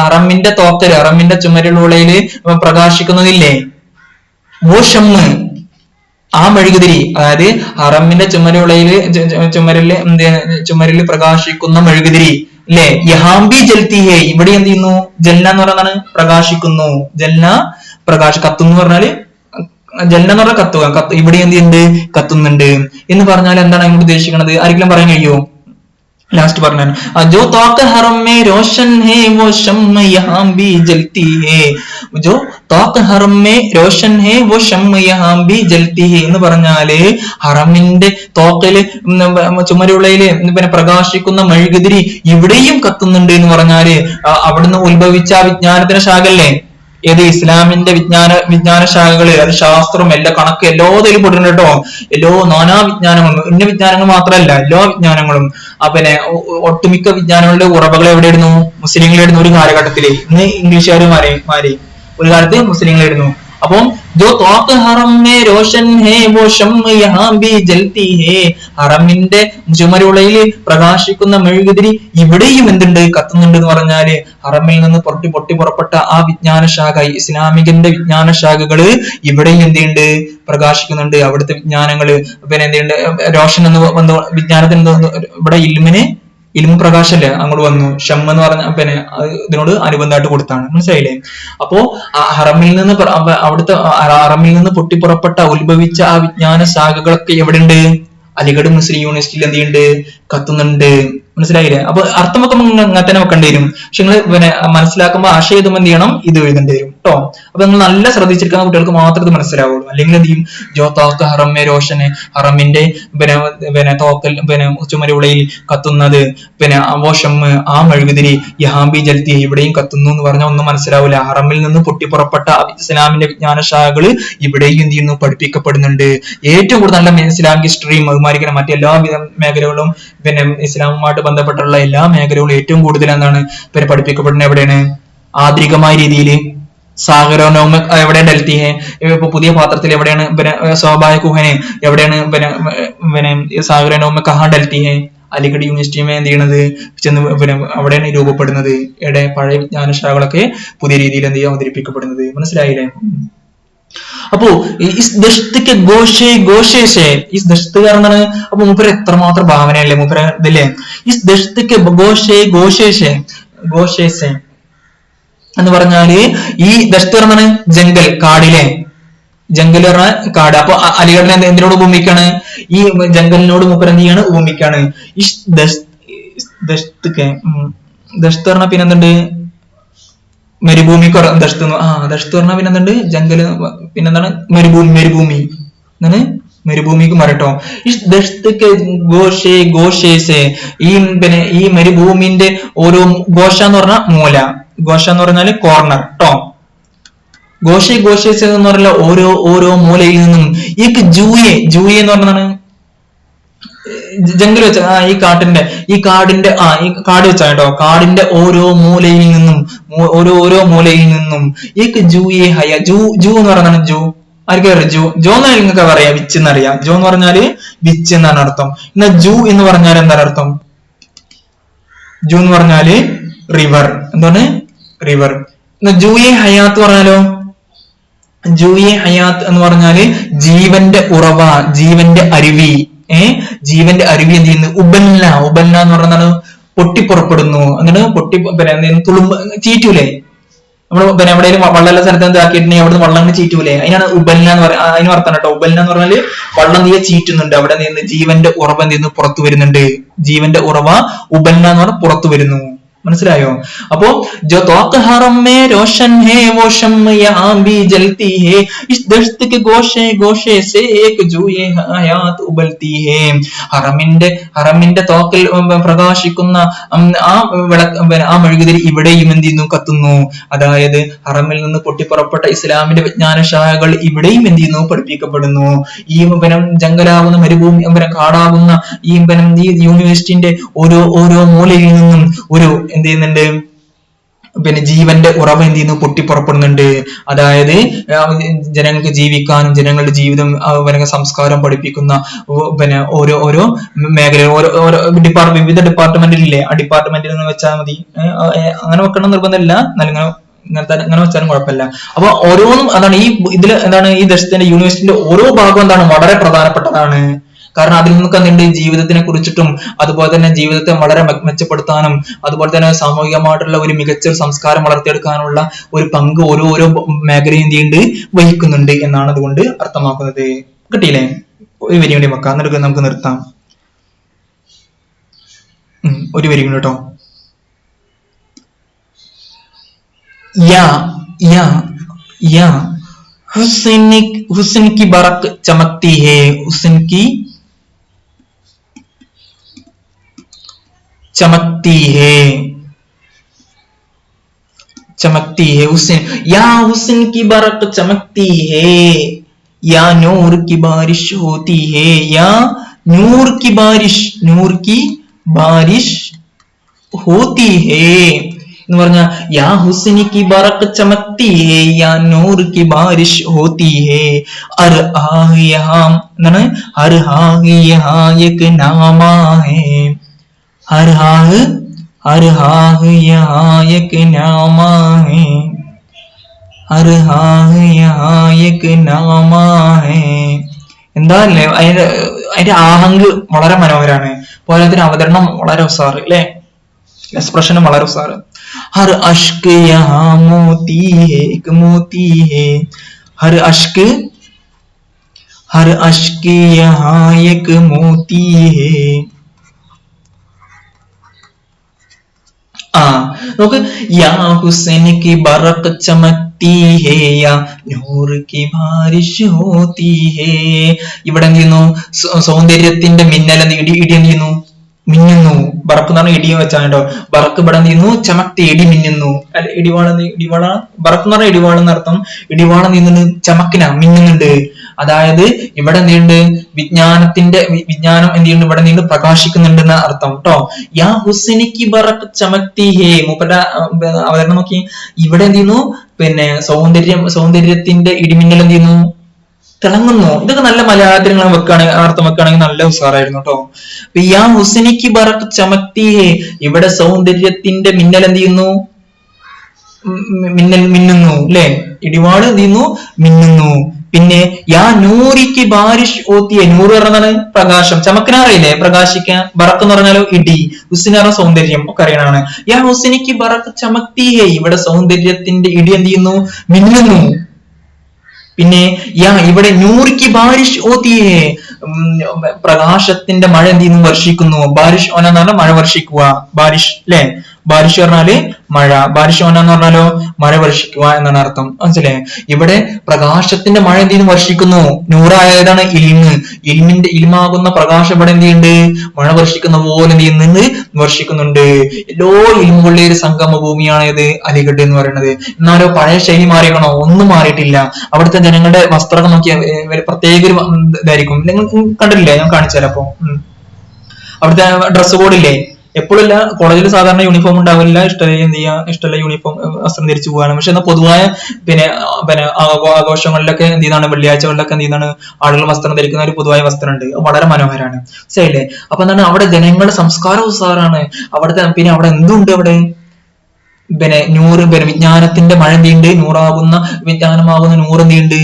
ഹറമിന്റെ തോക്കല്, ഹറമിന്റെ ചുമരുളയില് പ്രകാശിക്കുന്നതില്ലേ, വോ ഷമ്മ് ആ മെഴുകുതിരി, അതായത് ഹറമിന്റെ ചുമരില് പ്രകാശിക്കുന്ന മെഴുകുതിരി അല്ലെ. യഹാംബി ജൽത്തി ഹേ ഇവിടെ എന്ത് ചെയ്യുന്നു, ജന്ന എന്ന് പറയുന്നതാണ് പ്രകാശിക്കുന്നു, ജന്ന കത്തുന്നു പറഞ്ഞാല്, ജന്ന എന്ന് പറഞ്ഞാൽ കത്തുക, ഇവിടെ എന്ത് ചെയ്യുന്നുണ്ട്, കത്തുന്നുണ്ട് എന്ന് പറഞ്ഞാൽ എന്താണ് നമ്മൾ ഉദ്ദേശിക്കുന്നത്, ആരെങ്കിലും പറയാൻ കഴിയുമോ? ലാസ്റ്റ് പറഞ്ഞാണ് ജോ തോക്ക ഹറം മേ രോഷൻ ഹേ വോ ശമ്മ യഹാം ബി ജൽത്തി ഹേ, ജോ തോക്ക ഹറം മേ രോഷൻ ഹേ വോ ശമ്മ യഹാം ബി ജൽത്തി ഹേ എന്ന് പറഞ്ഞാല് ഹറമിന്റെ തോക്കല് ചുമരുളയില് പിന്നെ പ്രകാശിക്കുന്ന മെഴുകുതിരി ഇവിടെയും കത്തുന്നുണ്ട് എന്ന് പറഞ്ഞാല് അവിടുന്ന് ഉത്ഭവിച്ച വിജ്ഞാനത്തിന്റെ ശാഖല്ലേ ഏത് ഇസ്ലാമിന്റെ വിജ്ഞാന ശാഖകള്, അത് ശാസ്ത്രം എല്ലാ കണക്ക് എല്ലാത്തിലും പെടുന്നുണ്ട് കേട്ടോ. എല്ലാ നാനാ വിജ്ഞാനങ്ങളും, ഇന്ന വിജ്ഞാനങ്ങൾ മാത്രമല്ല എല്ലാ വിജ്ഞാനങ്ങളും. പിന്നെ ഒട്ടുമിക്ക വിജ്ഞാനങ്ങളുടെ ഉറവകൾ എവിടെയായിരുന്നു? മുസ്ലിങ്ങളായിരുന്നു ഒരു കാലഘട്ടത്തില്. ഇന്ന് ഇംഗ്ലീഷുകാരുമാരെ ഒരു കാലത്ത് മുസ്ലിങ്ങളായിരുന്നു. അപ്പം ജോ തോക്ക് ഹറം മേ രോഷൻ ഹേ വോ ശമ്മ യഹാം ബി ജൽത്തി ഹേ, ഹറമിന്റെ ചുമരുളയിൽ പ്രകാശിക്കുന്ന മെഴുകുതിരി ഇവിടെയും എന്തുണ്ട്? കത്തുന്നുണ്ട് എന്ന് പറഞ്ഞാല് ഹറമിൽ നിന്ന് പൊട്ടി പുറപ്പെട്ട ആ വിജ്ഞാന ശാഖ, ഇസ്ലാമികന്റെ വിജ്ഞാന ശാഖകള് ഇവിടെയും എന്തുണ്ട്? പ്രകാശിക്കുന്നുണ്ട്. അവിടുത്തെ വിജ്ഞാനങ്ങള് പിന്നെ എന്തുണ്ട്? രോഷൻ എന്ന് വിജ്ഞാനത്തിന് ഇവിടെ ഇൽമു പ്രകാശല്ലേ അങ്ങോട്ട് വന്നു. ഷമ്മ എന്ന് പറഞ്ഞ പിന്നെ ഇതിനോട് അനുബന്ധമായിട്ട് കൊടുത്താണ്. മനസ്സിലായില്ലേ? അപ്പോ ഹറമിൽ നിന്ന് അവിടുത്തെ ഹറമിൽ നിന്ന് പൊട്ടിപ്പുറപ്പെട്ട ഉത്ഭവിച്ച ആ വിജ്ഞാന ശാഖകളൊക്കെ എവിടെയുണ്ട്? അലിഗഡ് മുസ്ലിം യൂണിവേഴ്സിറ്റിയിൽ എന്ത് ചെയ്യുന്നുണ്ട്? കത്തുന്നുണ്ട്. മനസ്സിലായില്ലേ? അപ്പൊ അർത്ഥമൊക്കെ അങ്ങനെ തന്നെ വെക്കേണ്ടി വരും. പക്ഷെ നിങ്ങൾ പിന്നെ മനസ്സിലാക്കുമ്പോൾ ആശയം എന്ത് ചെയ്യണം? ഇത് എഴുതേണ്ടി വരും കേട്ടോ. അപ്പൊ നിങ്ങൾ നല്ല ശ്രദ്ധിച്ചിരിക്കുന്ന കുട്ടികൾക്ക് മാത്രമേ ഇത് മനസ്സിലാവുള്ളൂ. അല്ലെങ്കിൽ എന്ത് ചെയ്യും? ജോ തോക്ക് ഹറമേ രോഷന്, ഹറമിന്റെ പിന്നെ തോക്കൽ പിന്നെ ചുമരുളയിൽ കത്തുന്നത്, പിന്നെ അവോഷമ്മ് ആ മെഴുകുതിരി യഹാബി ജൽത്തി ഇവിടെയും കത്തുന്നു എന്ന് പറഞ്ഞാൽ ഒന്നും മനസ്സിലാവില്ല. ഹറമിൽ നിന്ന് പൊട്ടിപ്പുറപ്പെട്ട ഇസ്ലാമിന്റെ വിജ്ഞാനശാഖകള് ഇവിടെയും എന്ത് ചെയ്യുന്നു? പഠിപ്പിക്കപ്പെടുന്നുണ്ട്. ഏറ്റവും കൂടുതൽ നല്ല ഇസ്ലാമിക് ഹിസ്റ്ററിയും അതുമാതിരി മറ്റെല്ലാ മേഖലകളും പിന്നെ ഇസ്ലാമുമായിട്ട് ബന്ധപ്പെട്ടുള്ള എല്ലാ മേഖലകളും ഏറ്റവും കൂടുതൽ എന്താണ് പിന്നെ പഠിപ്പിക്കപ്പെടുന്നത് എവിടെയാണ്? ആധുനികമായ രീതിയിൽ സാഗരോനോമ എവിടെയാണ്? ഡൽഹിയെ ഇപ്പൊ പുതിയ പാത്രത്തിൽ എവിടെയാണ്? പിന്നെ സ്വാഭാവിക കുഹനെ എവിടെയാണ്? പിന്നെ സാഗരോനോമ കഹാ ഡൽഹിയെ അലിഗഡ് യൂണിവേഴ്സിറ്റിയുമേ എന്ത് ചെയ്യണത്? ചെന്ന് പിന്നെ അവിടെയാണ് രൂപപ്പെടുന്നത്. ഇവിടെ പഴയ വിജ്ഞാനശാഖകളൊക്കെ പുതിയ രീതിയിൽ എന്ത് ചെയ്യാൻ അവതരിപ്പിക്കപ്പെടുന്നത്. മനസ്സിലായില്ലേ? അപ്പോ പറഞ്ഞാണ്. അപ്പൊ മൂപ്പര് എത്രമാത്രം ഭാവനയല്ലേ മൂപ്പര ഇതില്ലേ? ഗോഷേഷെ എന്ന് പറഞ്ഞാല് ഈ ദഷ്ത് പറഞ്ഞാണ് ജംഗൽ, കാടിലെ ജംഗൽ പറഞ്ഞ കാട്. അപ്പൊ അലിഗഡിനെ എന്തിനോട് ഉപമിക്കാണ്? ഈ ജംഗലിനോട് മൂപ്പര് എന്ത് ചെയ്യാണ്? ഉപമിക്കാണ്. ദഷ്ത് പറഞ്ഞ പിന്നെന്തുണ്ട്? മരുഭൂമിക്ക് ദഷ്ത് പറഞ്ഞാൽ പിന്നെന്തുണ്ട്? ജംഗല്. പിന്നെന്താണ്? മരുഭൂമി എന്താണ്? മരുഭൂമിക്ക് മരട്ടോ. ഈ പിന്നെ ഈ മരുഭൂമിന്റെ ഓരോ ഗോഷ എന്ന് പറഞ്ഞാൽ മൂല, ഗോഷ എന്ന് പറഞ്ഞാല് കോർണർ ട്ടോ. ഗോഷേസ് എന്ന് പറഞ്ഞാൽ ഓരോ മൂലയിൽ നിന്നും ഈ ജൂയെ എന്ന് പറഞ്ഞാണ് ജംഗൽ വെച്ച ഈ കാടിന്റെ ഈ കാട് വെച്ചാണ് കേട്ടോ. കാടിന്റെ ഓരോ മൂലയിൽ നിന്നും ജൂ എന്ന് പറയുന്നതാണ്. ആർക്കും അറിയാം? ജോ എന്ന് നിങ്ങൾക്ക് പറയാം, വിച്ച് എന്നറിയാം. ജോ എന്ന് പറഞ്ഞാല് വിച്ച് എന്നാണ് അർത്ഥം. എന്നാ ജൂ എന്ന് പറഞ്ഞാൽ എന്താണ് അർത്ഥം? ജൂ എന്ന് പറഞ്ഞാല് റിവർ. എന്താണ്? റിവർ. എന്നാ ജൂയെ ഹയാത്ത് പറഞ്ഞാലോ? ജൂയെ ഹയാത്ത് എന്ന് പറഞ്ഞാല് ജീവന്റെ ഉറവ, ജീവന്റെ അരുവി. ജീവന്റെ അരുവി എന്ത് ചെയ്യുന്നു? ഉബല്ല എന്ന് പറഞ്ഞാൽ പൊട്ടിപ്പുറപ്പെടുന്നു. എന്നിട്ട് പിന്നെ തുളുമ്പ് ചീറ്റൂലേ? നമ്മള് പിന്നെ എവിടെയും വള്ളമുള്ള സ്ഥലത്ത് എന്താക്കിയിട്ടുണ്ടെങ്കിൽ അവിടുന്ന് വള്ളം ചീറ്റൂലേ? അതിനാണ് ഉബല്ല എന്ന് പറയുന്നത്. അതിന് അർത്ഥം കേട്ടോ. ഉബല്ല എന്ന് പറഞ്ഞാല് വള്ളം തീയെ ചീറ്റുന്നുണ്ട്. അവിടെ നിന്ന് ജീവന്റെ ഉറവ എന്ത് ചെയ്യുന്നു? പുറത്തു വരുന്നുണ്ട്. ജീവന്റെ ഉറവ ഉബല്ല എന്ന് പറഞ്ഞാൽ പുറത്തു വരുന്നു. മനസ്സിലായോ? അപ്പോ जो तौक हरम में रोशन है वो शम्म यहाँ भी जलती है इस दश्त के गोशे से एक जूए हयात उबलती है. ഹറമിന്റെ തോക്കിൽ പ്രകാശിക്കുന്ന ആ മെഴുകുതിരി ഇവിടെയും എന്ത് ചെയ്യുന്നു? കത്തുന്നു. അതായത് ഹറമിൽ നിന്ന് പൊട്ടിപ്പുറപ്പെട്ട ഇസ്ലാമിന്റെ വിജ്ഞാനശാഖകൾ ഇവിടെയും എന്ത് ചെയ്യുന്നു? പഠിപ്പിക്കപ്പെടുന്നു. ഈ ജംഗലാവുന്ന മരുഭൂമി കാടാവുന്ന ഈ യൂണിവേഴ്സിറ്റിന്റെ ഓരോ മൂലയിൽ നിന്നും ഒരു എന്ത് ചെയ്യുന്നുണ്ട്? പിന്നെ ജീവന്റെ ഉറവ എന്ത് ചെയ്യുന്നു? പൊട്ടിപ്പുറപ്പെടുന്നുണ്ട്. അതായത് ജനങ്ങൾക്ക് ജീവിക്കാനും ജനങ്ങളുടെ ജീവിതം സംസ്കാരം പഠിപ്പിക്കുന്ന പിന്നെ ഓരോ മേഖല ഓരോ വിവിധ ഡിപ്പാർട്ട്മെന്റിലില്ലേ? ആ ഡിപ്പാർട്ട്മെന്റിൽ നിന്ന് വെച്ചാൽ മതി. അങ്ങനെ വെക്കണം നിർബന്ധമില്ല. അങ്ങനെ വെച്ചാലും കുഴപ്പമില്ല. അപ്പൊ ഓരോന്നും അതാണ് ഈ ഇതിൽ എന്താണ്? ഈ ദശത്തിന്റെ യൂണിവേഴ്സിറ്റിന്റെ ഓരോ ഭാഗവും എന്താണ്? വളരെ പ്രധാനപ്പെട്ടതാണ്. കാരണം അതിൽ നിന്നൊക്കെ എന്തുണ്ട്? ജീവിതത്തിനെ കുറിച്ചിട്ടും അതുപോലെ തന്നെ ജീവിതത്തെ വളരെ മെച്ചപ്പെടുത്താനും അതുപോലെ തന്നെ സാമൂഹികമായിട്ടുള്ള ഒരു മികച്ച സംസ്കാരം വളർത്തിയെടുക്കാനുള്ള ഒരു പങ്ക് ഓരോ മേഖലയും എന്ത് ചെയ്യുന്നുണ്ട്? വഹിക്കുന്നുണ്ട് എന്നാണ് അതുകൊണ്ട് അർത്ഥമാക്കുന്നത്. കിട്ടിയില്ലേ? ഒരു വരി കൂടി വെക്കാം, എന്നിട്ട് നമുക്ക് നിർത്താം. ഒരു വരി കേട്ടോ. യാ യാ യാ हुस्न की बरक चमकती है, हुस्न की चमकती है, चमकती है हुस्न, या हुस्न की बरक चमकती है, या नूर की बारिश होती है, या नूर की बारिश होती है എന്ന് പറഞ്ഞ യാ ഹുസ്നി की बरक चमकती है, या नूर की बारिश होती है, हर आह यहाँ എന്താണ് हर आह यहाँ एक नामा है, हर आह यहाँ एक नामा है, हर आह यहाँ एक नामा है. എന്താ അല്ലേ അതിന്റെ ആഹങ്ക് വളരെ മനോഹരാണ്. പോലെ അതിന്റെ അവതരണം വളരെ ഉസാറ് അല്ലെ, എക്സ്പ്രഷനും വളരെ ഉസാറ്. हर अश्क यहाँ मोती है, एक मोती है, हर अश्क यहाँ एक मोती है. നോക്ക് യാ ഹുസ്ൻ की बरक चमकती है, या नूर की बारिश होती है. ഇവിടെ എന്ത് ചെയ്യുന്നു? സൗന്ദര്യത്തിന്റെ മിന്നൽ ഇടി എന്ത് ചെയ്യുന്നു? മിന്നുന്നു. ബറക്ക് എന്ന് പറഞ്ഞാൽ ഇടിയും വെച്ചാണ് കേട്ടോ. ബറക്ക് ഇവിടെ എന്ത് ചെയ്യുന്നു? ചമക്തി, ഇടി മിന്നുന്നു. അല്ലെ ഇടിവാള ബറക്ക് എന്ന് പറഞ്ഞാൽ ഇടിവാളെന്ന് അർത്ഥം. ഇടിവാളം നീന്തുന്നു, ചമക്കിന മിന്നുന്നുണ്ട്. അതായത് ഇവിടെ എന്ത് ചെയ്യുന്നുണ്ട്? വിജ്ഞാനം എന്ത് ചെയ്യുന്നുണ്ട്? ഇവിടെ നിന്ന് പ്രകാശിക്കുന്നുണ്ട് എന്ന അർത്ഥം കേട്ടോ. യാ ഹുസ്നിക്ക് ബറക്ക് ചമക്തി ഹേ, മൂപ്പരുടെ അവതരണം നോക്കി. ഇവിടെ എന്ത് ചെയ്യുന്നു? പിന്നെ സൗന്ദര്യത്തിന്റെ ഇടിമിന്നൽ എന്ത് ചെയ്യുന്നു? തിളങ്ങുന്നു. ഇതൊക്കെ നല്ല മലയാളത്തിൽ നിങ്ങൾ വെക്കുകയാണെങ്കിൽ, അർത്ഥം വെക്കുകയാണെങ്കിൽ നല്ല ഉസാറായിരുന്നു കേട്ടോ. യാ ഹുസ്നിക്ക് ബറക്ക് ചമക്തി ഹേ, ഇവിടെ സൗന്ദര്യത്തിന്റെ മിന്നൽ എന്ത് ചെയ്യുന്നു? മിന്നുന്നു അല്ലെ, ഇടിവാട് എന്ത് ചെയ്യുന്നു? മിന്നുന്നു. പിന്നെ യാ നൂറിക്ക് ബാരിഷ് ഓത്തിയെ, നൂറ് പറഞ്ഞാണ് പ്രകാശം, ചമക്കനാറിയില്ലേ പ്രകാശിക്കാൻ. ബറക്ക് എന്ന് പറഞ്ഞാലോ ഇടി, ഹുസ്ന പറഞ്ഞ സൗന്ദര്യം ഒക്കെ അറിയണാണ്. യാ ഹുസ്നിക്ക് ബറക്ക് ചമക്തി ഹേ, ഇവിടെ സൗന്ദര്യത്തിന്റെ ഇടി എന്ത് ചെയ്യുന്നു? മിന്നുന്നു. പിന്നെ യാ ഇവിടെ നൂറിക്ക് ബാരിഷ് ഓത്തിയേ, പ്രകാശത്തിന്റെ മഴ എന്ത് ചെയ്യുന്നു? വർഷിക്കുന്നു. ബാരിഷ് ഓന എന്ന് പറഞ്ഞാൽ മഴ വർഷിക്കുക, ബാരിഷ് അല്ലെ. ബാരിഷ് പറഞ്ഞാല് മഴ, ബാരിഷ് ഓന എന്ന് പറഞ്ഞാലോ മഴ വർഷിക്കുക എന്നാണ് അർത്ഥം. മനസ്സിലായേ? ഇവിടെ പ്രകാശത്തിന്റെ മഴ എന്ത് ചെയ്യുന്നു? വർഷിക്കുന്നു. നൂറായതാണ് ഇൽമ്, ഇൽമാകുന്ന പ്രകാശം ഇവിടെ എന്ത് ചെയ്യുന്നുണ്ട്? മഴ വർഷിക്കുന്ന പോലെ എന്ത് ചെയ്യുന്നുണ്ട്? വർഷിക്കുന്നുണ്ട്. എല്ലോ ഇൽമുകളുടെ ഒരു സംഗമ ഭൂമിയാണ് ഇത് അലിഗഡ് എന്ന് പറയുന്നത്. എന്നാലോ പഴയ ശൈലി മാറിയണോ? ഒന്നും മാറിയിട്ടില്ല. അവിടുത്തെ ജനങ്ങളുടെ വസ്ത്രം നോക്കിയാൽ പ്രത്യേക ഒരു ഇതായിരിക്കും. നിങ്ങൾ കണ്ടില്ലേ? ഞാൻ കാണിച്ചാലപ്പോ അവിടുത്തെ ഡ്രസ് കോഡ് ഇല്ലേ? എപ്പോഴില്ല, കോളേജിൽ സാധാരണ യൂണിഫോം ഉണ്ടാവില്ല. ഇഷ്ടമുള്ള യൂണിഫോം വസ്ത്രം ധരിച്ചു പോകാണ്. പക്ഷെ എന്നാൽ പൊതുവായ പിന്നെ ആഘോഷങ്ങളിലൊക്കെ എന്ത് ചെയ്യുന്നതാണ്? വെള്ളിയാഴ്ചകളിലൊക്കെ എന്ത് ചെയ്യുന്നതാണ്? ആളുകൾ വസ്ത്രം ധരിക്കുന്ന ഒരു പൊതുവായ വസ്ത്രം ഉണ്ട്, വളരെ മനോഹരമാണ്. ശരിയല്ലേ? അപ്പൊ എന്താണ് അവിടെ ജനങ്ങളുടെ സംസ്കാരം ഉസാറാണ്. അവിടുത്തെ പിന്നെ അവിടെ എന്തുണ്ട്? അവിടെ പിന്നെ നൂറ് വിജ്ഞാനത്തിന്റെ മഴ എന്തുണ്ട്? നൂറാകുന്ന വിജ്ഞാനമാകുന്ന നൂറ് എന്തുണ്ട്?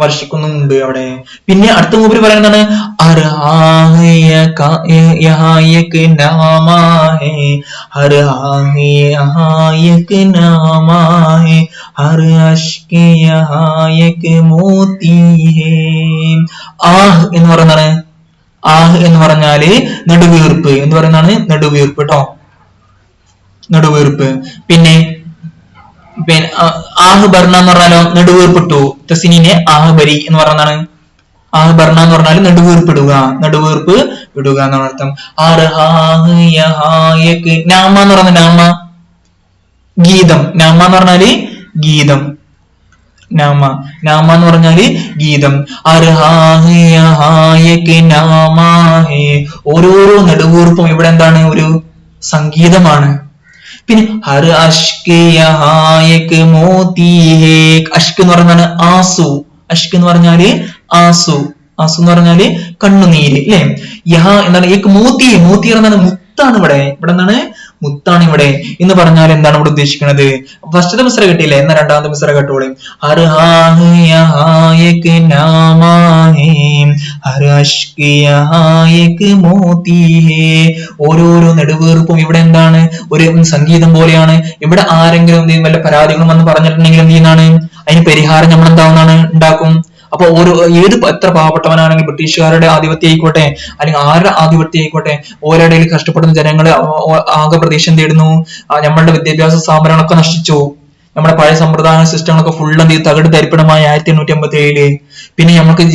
വർഷിക്കുന്നുണ്ട് അവിടെ. പിന്നെ അടുത്ത മൂപ്പര് പറയുന്നതാണ് ആഹ് എന്ന് പറയുന്നതാണ്. ആഹ് എന്ന് പറഞ്ഞാല് നെടുവീർപ്പ് എന്ന് പറയുന്നതാണ്. നെടുവീർപ്പ് കേട്ടോ, നെടുവീർപ്പ്. പിന്നെ ആഹ് ബർണ എന്ന് പറഞ്ഞാലോ നെടുവീർപ്പിട്ടു. തസ്നീനെ ആഹ് ബരി എന്ന് പറഞ്ഞാണ്. ആഹ് ബർണ എന്ന് പറഞ്ഞാല് നെടുവീർപ്പിടുക, നെടുവീർപ്പ് ഇടുക എന്നാണ് അർത്ഥം. നാമ എന്ന് പറഞ്ഞ നാമ ഗീതം, നാമ എന്ന് പറഞ്ഞാല് ഗീതം, നാമ എന്ന് പറഞ്ഞാല് ഗീതം. ഓരോരോ നെടുവീർപ്പും ഇവിടെ എന്താണ്? ഒരു സംഗീതമാണ്. പിന്നെ ഹർ അഷ്ക് യഹായക് മോത്തി ഹേ, അഷ്ക് എന്ന് പറഞ്ഞാല് ആസു, അഷ്ക് എന്ന് പറഞ്ഞാല് ആസു, ആസു എന്ന് പറഞ്ഞാല് കണ്ണുനീര് അല്ലെ. യഹ എന്താണ്? ഏക് മോത്തി, മോത്തി പറഞ്ഞാൽ മുത്താണ്. ഇവിടെ എന്താണ്? മുത്താണ് ഇവിടെ എന്ന് പറഞ്ഞാൽ എന്താണ് ഇവിടെ ഉദ്ദേശിക്കുന്നത്? ഫസ്റ്റത്തെ മിസ്ര കിട്ടിയില്ലേ? എന്ന രണ്ടാമത്തെ മിസ്ര കേട്ടോളെ. ഹർ ഹാഹ് യഹായക് നാമാ ഹേ, ഹർ അഷ്ക് യഹായക് മോത്തി ഹേ. ഓരോരോ നെടുവീർപ്പും ഇവിടെ എന്താണ്? ഒരു സംഗീതം പോലെയാണ്. ഇവിടെ ആരെങ്കിലും എന്തെങ്കിലും വല്ല പരാതികളും വന്ന് പറഞ്ഞിട്ടുണ്ടെങ്കിൽ എന്ത് ചെയ്യുന്നതാണ്? അതിന് പരിഹാരം നമ്മൾ എന്താവുന്നതാണ്? ഉണ്ടാക്കും. അപ്പൊ എത്ര പാവപ്പെട്ടവനാണെങ്കിൽ ബ്രിട്ടീഷുകാരുടെ ആധിപത്യം ആയിക്കോട്ടെ അല്ലെങ്കിൽ ആരുടെ ആധിപത്യം ആയിക്കോട്ടെ, ഓരോടയിൽ കഷ്ടപ്പെടുന്ന ജനങ്ങൾ ആകെ പ്രതീക്ഷ തേടുന്നു. നമ്മളുടെ വിദ്യാഭ്യാസ സ്ഥാപനങ്ങളൊക്കെ നശിച്ചു. നമ്മുടെ പഴയ സമ്പ്രദായ സിസ്റ്റങ്ങളൊക്കെ ഫുൾ എന്ത് ചെയ്തു? തകിട് തരിപ്പണമായി 1857. പിന്നെ നമുക്ക്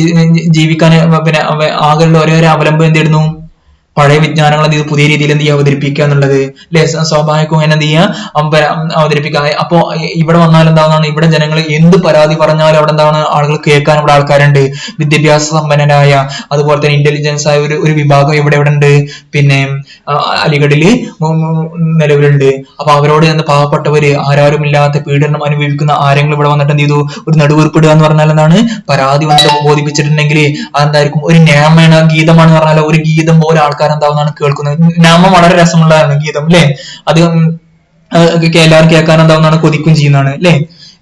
ജീവിക്കാൻ പിന്നെ ആകെയുള്ള ഒരേ അവലംബം എന്തായിരുന്നു? പഴയ വിജ്ഞാനങ്ങൾ എന്ത് ചെയ്തു? പുതിയ രീതിയിൽ എന്ത് ചെയ്യുക? അവതരിപ്പിക്കുക എന്നുള്ളത് അല്ലെ? സ്വാഭാവികവും എന്ത് ചെയ്യുക? അവതരിപ്പിക്കുക. അപ്പോ ഇവിടെ വന്നാൽ എന്താണെന്നാണ്, ഇവിടെ ജനങ്ങൾ എന്ത് പരാതി പറഞ്ഞാലും അവിടെ എന്താണ്, ആളുകൾ കേൾക്കാൻ ഇവിടെ ആൾക്കാരുണ്ട്. വിദ്യാഭ്യാസ സമ്പന്നരായ അതുപോലെ തന്നെ ഇന്റലിജൻസ് ആയ ഒരു വിഭാഗം ഇവിടെ ഉണ്ട്. പിന്നെ അലിഗഡില് നിലവിലുണ്ട്. അപ്പൊ അവരോട് പാവപ്പെട്ടവര്, ആരാരുമില്ലാത്ത പീഡനം അനുഭവിക്കുന്ന ആരെങ്കിലും ഇവിടെ വന്നിട്ട് എന്ത് ചെയ്തു? ഒരു നടുവീർപ്പിടുക എന്ന് പറഞ്ഞാൽ എന്താണ്? പരാതി വന്നിട്ട് ബോധിപ്പിച്ചിട്ടുണ്ടെങ്കിൽ അതെന്തായിരിക്കും? ഒരു ന്യായമാണ്, ഗീതമാണ് പറഞ്ഞാൽ ഒരു ഗീതം പോലെ ആൾക്കാർ എന്താവുന്നതാണ് കേൾക്കുന്നത്. നാമം വളരെ രസമുള്ളതാണ് ഗീതം അല്ലെ? അത് എല്ലാവരും കേൾക്കാൻ എന്താവുന്നതാണ്? കൊതിക്കും ചെയ്യുന്നതാണ് അല്ലെ?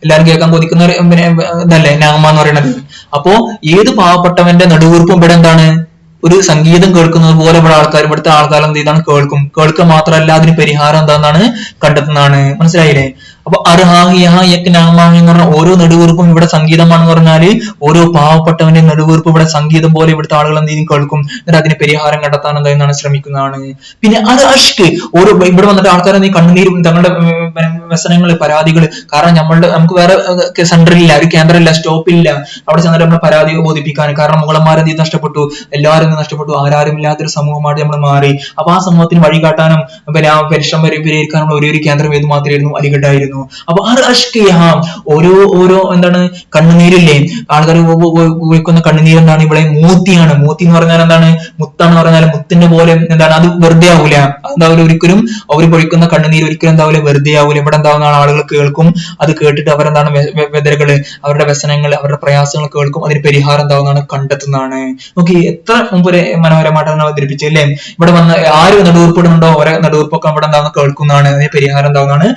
എല്ലാവരും കേൾക്കാൻ കൊതിക്കുന്ന പിന്നെ ഇതല്ലേ നാമ എന്ന് പറയുന്നത്. അപ്പോ ഏത് പാവപ്പെട്ടവന്റെ നെടുവീർപ്പും ഇവിടെ എന്താണ്? ഒരു സംഗീതം കേൾക്കുന്നത് പോലെ ഇവിടുത്തെ ആൾക്കാർ എന്ത് ചെയ്താണ്? കേൾക്കുക മാത്രമല്ല അതിന് പരിഹാരം എന്താണെന്നാണ് കണ്ടെത്തുന്നതാണ്. മനസ്സിലായില്ലേ? അപ്പൊ നാമാഹി എന്ന് പറഞ്ഞ ഓരോ നെടുവീർപ്പും ഇവിടെ സംഗീതമാണെന്ന് പറഞ്ഞാല് ഓരോ പാവപ്പെട്ടവന്റെ നെടുവീർപ്പ് ഇവിടെ സംഗീതം പോലെ ഇവിടുത്തെ ആളുകൾ എന്ത് ചെയ്യും? കേൾക്കും. എന്നിട്ട് അതിന് പരിഹാരം കണ്ടെത്താൻ എന്താണെന്നാണ് ശ്രമിക്കുന്നതാണ്. പിന്നെ അത് അഷ്ക് ഓരോ ഇവിടെ വന്നിട്ട് ആൾക്കാർ കണ്ണുനീരും തങ്ങളുടെ വ്യസനങ്ങള്, പരാതികൾ. കാരണം നമുക്ക് വേറെ സെന്ററില്ല, ഒരു കേന്ദ്രമില്ല, സ്റ്റോപ്പില്ല. അവിടെ ചെന്നിട്ട് നമ്മൾ പരാതി ബോധിപ്പിക്കാൻ. കാരണം മുഗളന്മാരെന്ത് നഷ്ടപ്പെട്ടു? എല്ലാവരും നഷ്ടപ്പെട്ടു. ആരാരുമില്ലാത്തൊരു സമൂഹമായിട്ട് നമ്മൾ മാറി. അപ്പൊ ആ സമൂഹത്തിന് വഴികാട്ടാനും പിന്നെ ആ പരിശ്രമം പരിഹരിക്കാനുള്ള ഒരു കേന്ദ്രം ഏത് മാത്രമായിരുന്നു? അലിഗഡായിരുന്നു. അപ്പൊ ഓരോ എന്താണ് കണ്ണുനീരില്ലേ? ആൾക്കാർ ഒഴിക്കുന്ന കണ്ണുനീർ എന്താണ്? ഇവിടെ മോത്തിയാണ്. മോത്തി എന്ന് പറഞ്ഞാൽ എന്താണ്? മുത്താന്ന് പറഞ്ഞാൽ മുത്തിന്റെ പോലെ എന്താണ്? അത് വെറുതെ ആവൂല. എന്തായാലും ഒരിക്കലും അവർ പൊഴിക്കുന്ന കണ്ണുനീർ ഒരിക്കലും എന്താവില്ല? വെറുതെ ആവൂല. ഇവിടെ എന്താവുന്ന ആളുകൾ കേൾക്കും. അത് കേട്ടിട്ട് അവരെന്താണ്? വ്യതകള്, അവരുടെ വ്യസനങ്ങൾ, അവരുടെ പ്രയാസങ്ങൾ കേൾക്കും. അതിന് പരിഹാരം എന്താവുന്നതാണ്? കണ്ടെത്തുന്നതാണ്. ഓക്കെ, എത്ര മുമ്പ് മനോഹരമായിട്ടാണ് അവതരിപ്പിച്ചത് അല്ലേ? ഇവിടെ വന്ന് ആര് നടുവീർപ്പിടുന്നുണ്ടോ ഓരോ നടുവീർപ്പൊക്കെ ഇവിടെ എന്താവുന്ന കേൾക്കുന്നതാണ്. അതിന് പരിഹാരം എന്താവുന്നതാണ്?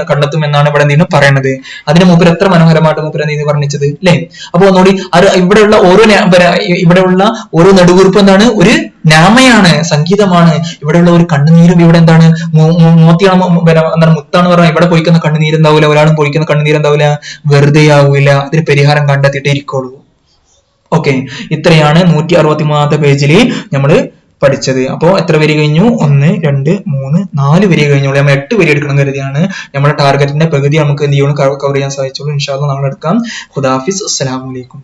കണ്ടെത്തും എന്നാണ് ഇവിടെ നിന്ന് പറയുന്നത്. അതിന് മൂപ്പര് എത്ര മനോഹരമായിട്ട് മൂപ്പര് നീ വർണ്ണിച്ചത് അല്ലെ? അപ്പൊ ഒന്നുകൂടി ഇവിടെയുള്ള ഓരോ നടുവീർപ്പ് എന്താണ്? ഒരു നാമയാണ്, സംഗീതമാണ്. ഇവിടെയുള്ള ഒരു കണ്ണുനീരും ഇവിടെ എന്താണ്? മോത്തിയാണ്, എന്താണ്? മുത്താണ് പറഞ്ഞാൽ ഇവിടെ പൊയ്ക്കുന്ന കണ്ണുനീര് എന്താവില്ല, ഒരാളും പൊയ്ക്കുന്ന കണ്ണുനീര് എന്താവില്ല? വെറുതെ ആവില്ല. അതിന് പരിഹാരം കണ്ടെത്തിയിട്ടേ ഇരിക്കുള്ളൂ. ഓക്കെ, ഇത്രയാണ് 163 പേജില് നമ്മള് പഠിച്ചത്. അപ്പോ എത്ര വരി കഴിഞ്ഞു? 1, 2, 3, 4 വരി കഴിഞ്ഞോളൂ. നമ്മൾ 8 വരി എടുക്കണം കരുതിയാണ്. നമ്മുടെ ടാർഗറ്റിന്റെ പകുതി നമുക്ക് എന്ത് ചെയ്യണം? കവർ ചെയ്യാൻ സാധിച്ചോളൂ. ഇൻഷാ അല്ലാഹ് നാളെ എടുക്കാം. ഖുദാഫിസ്. അസ്സലാമു അലൈക്കും.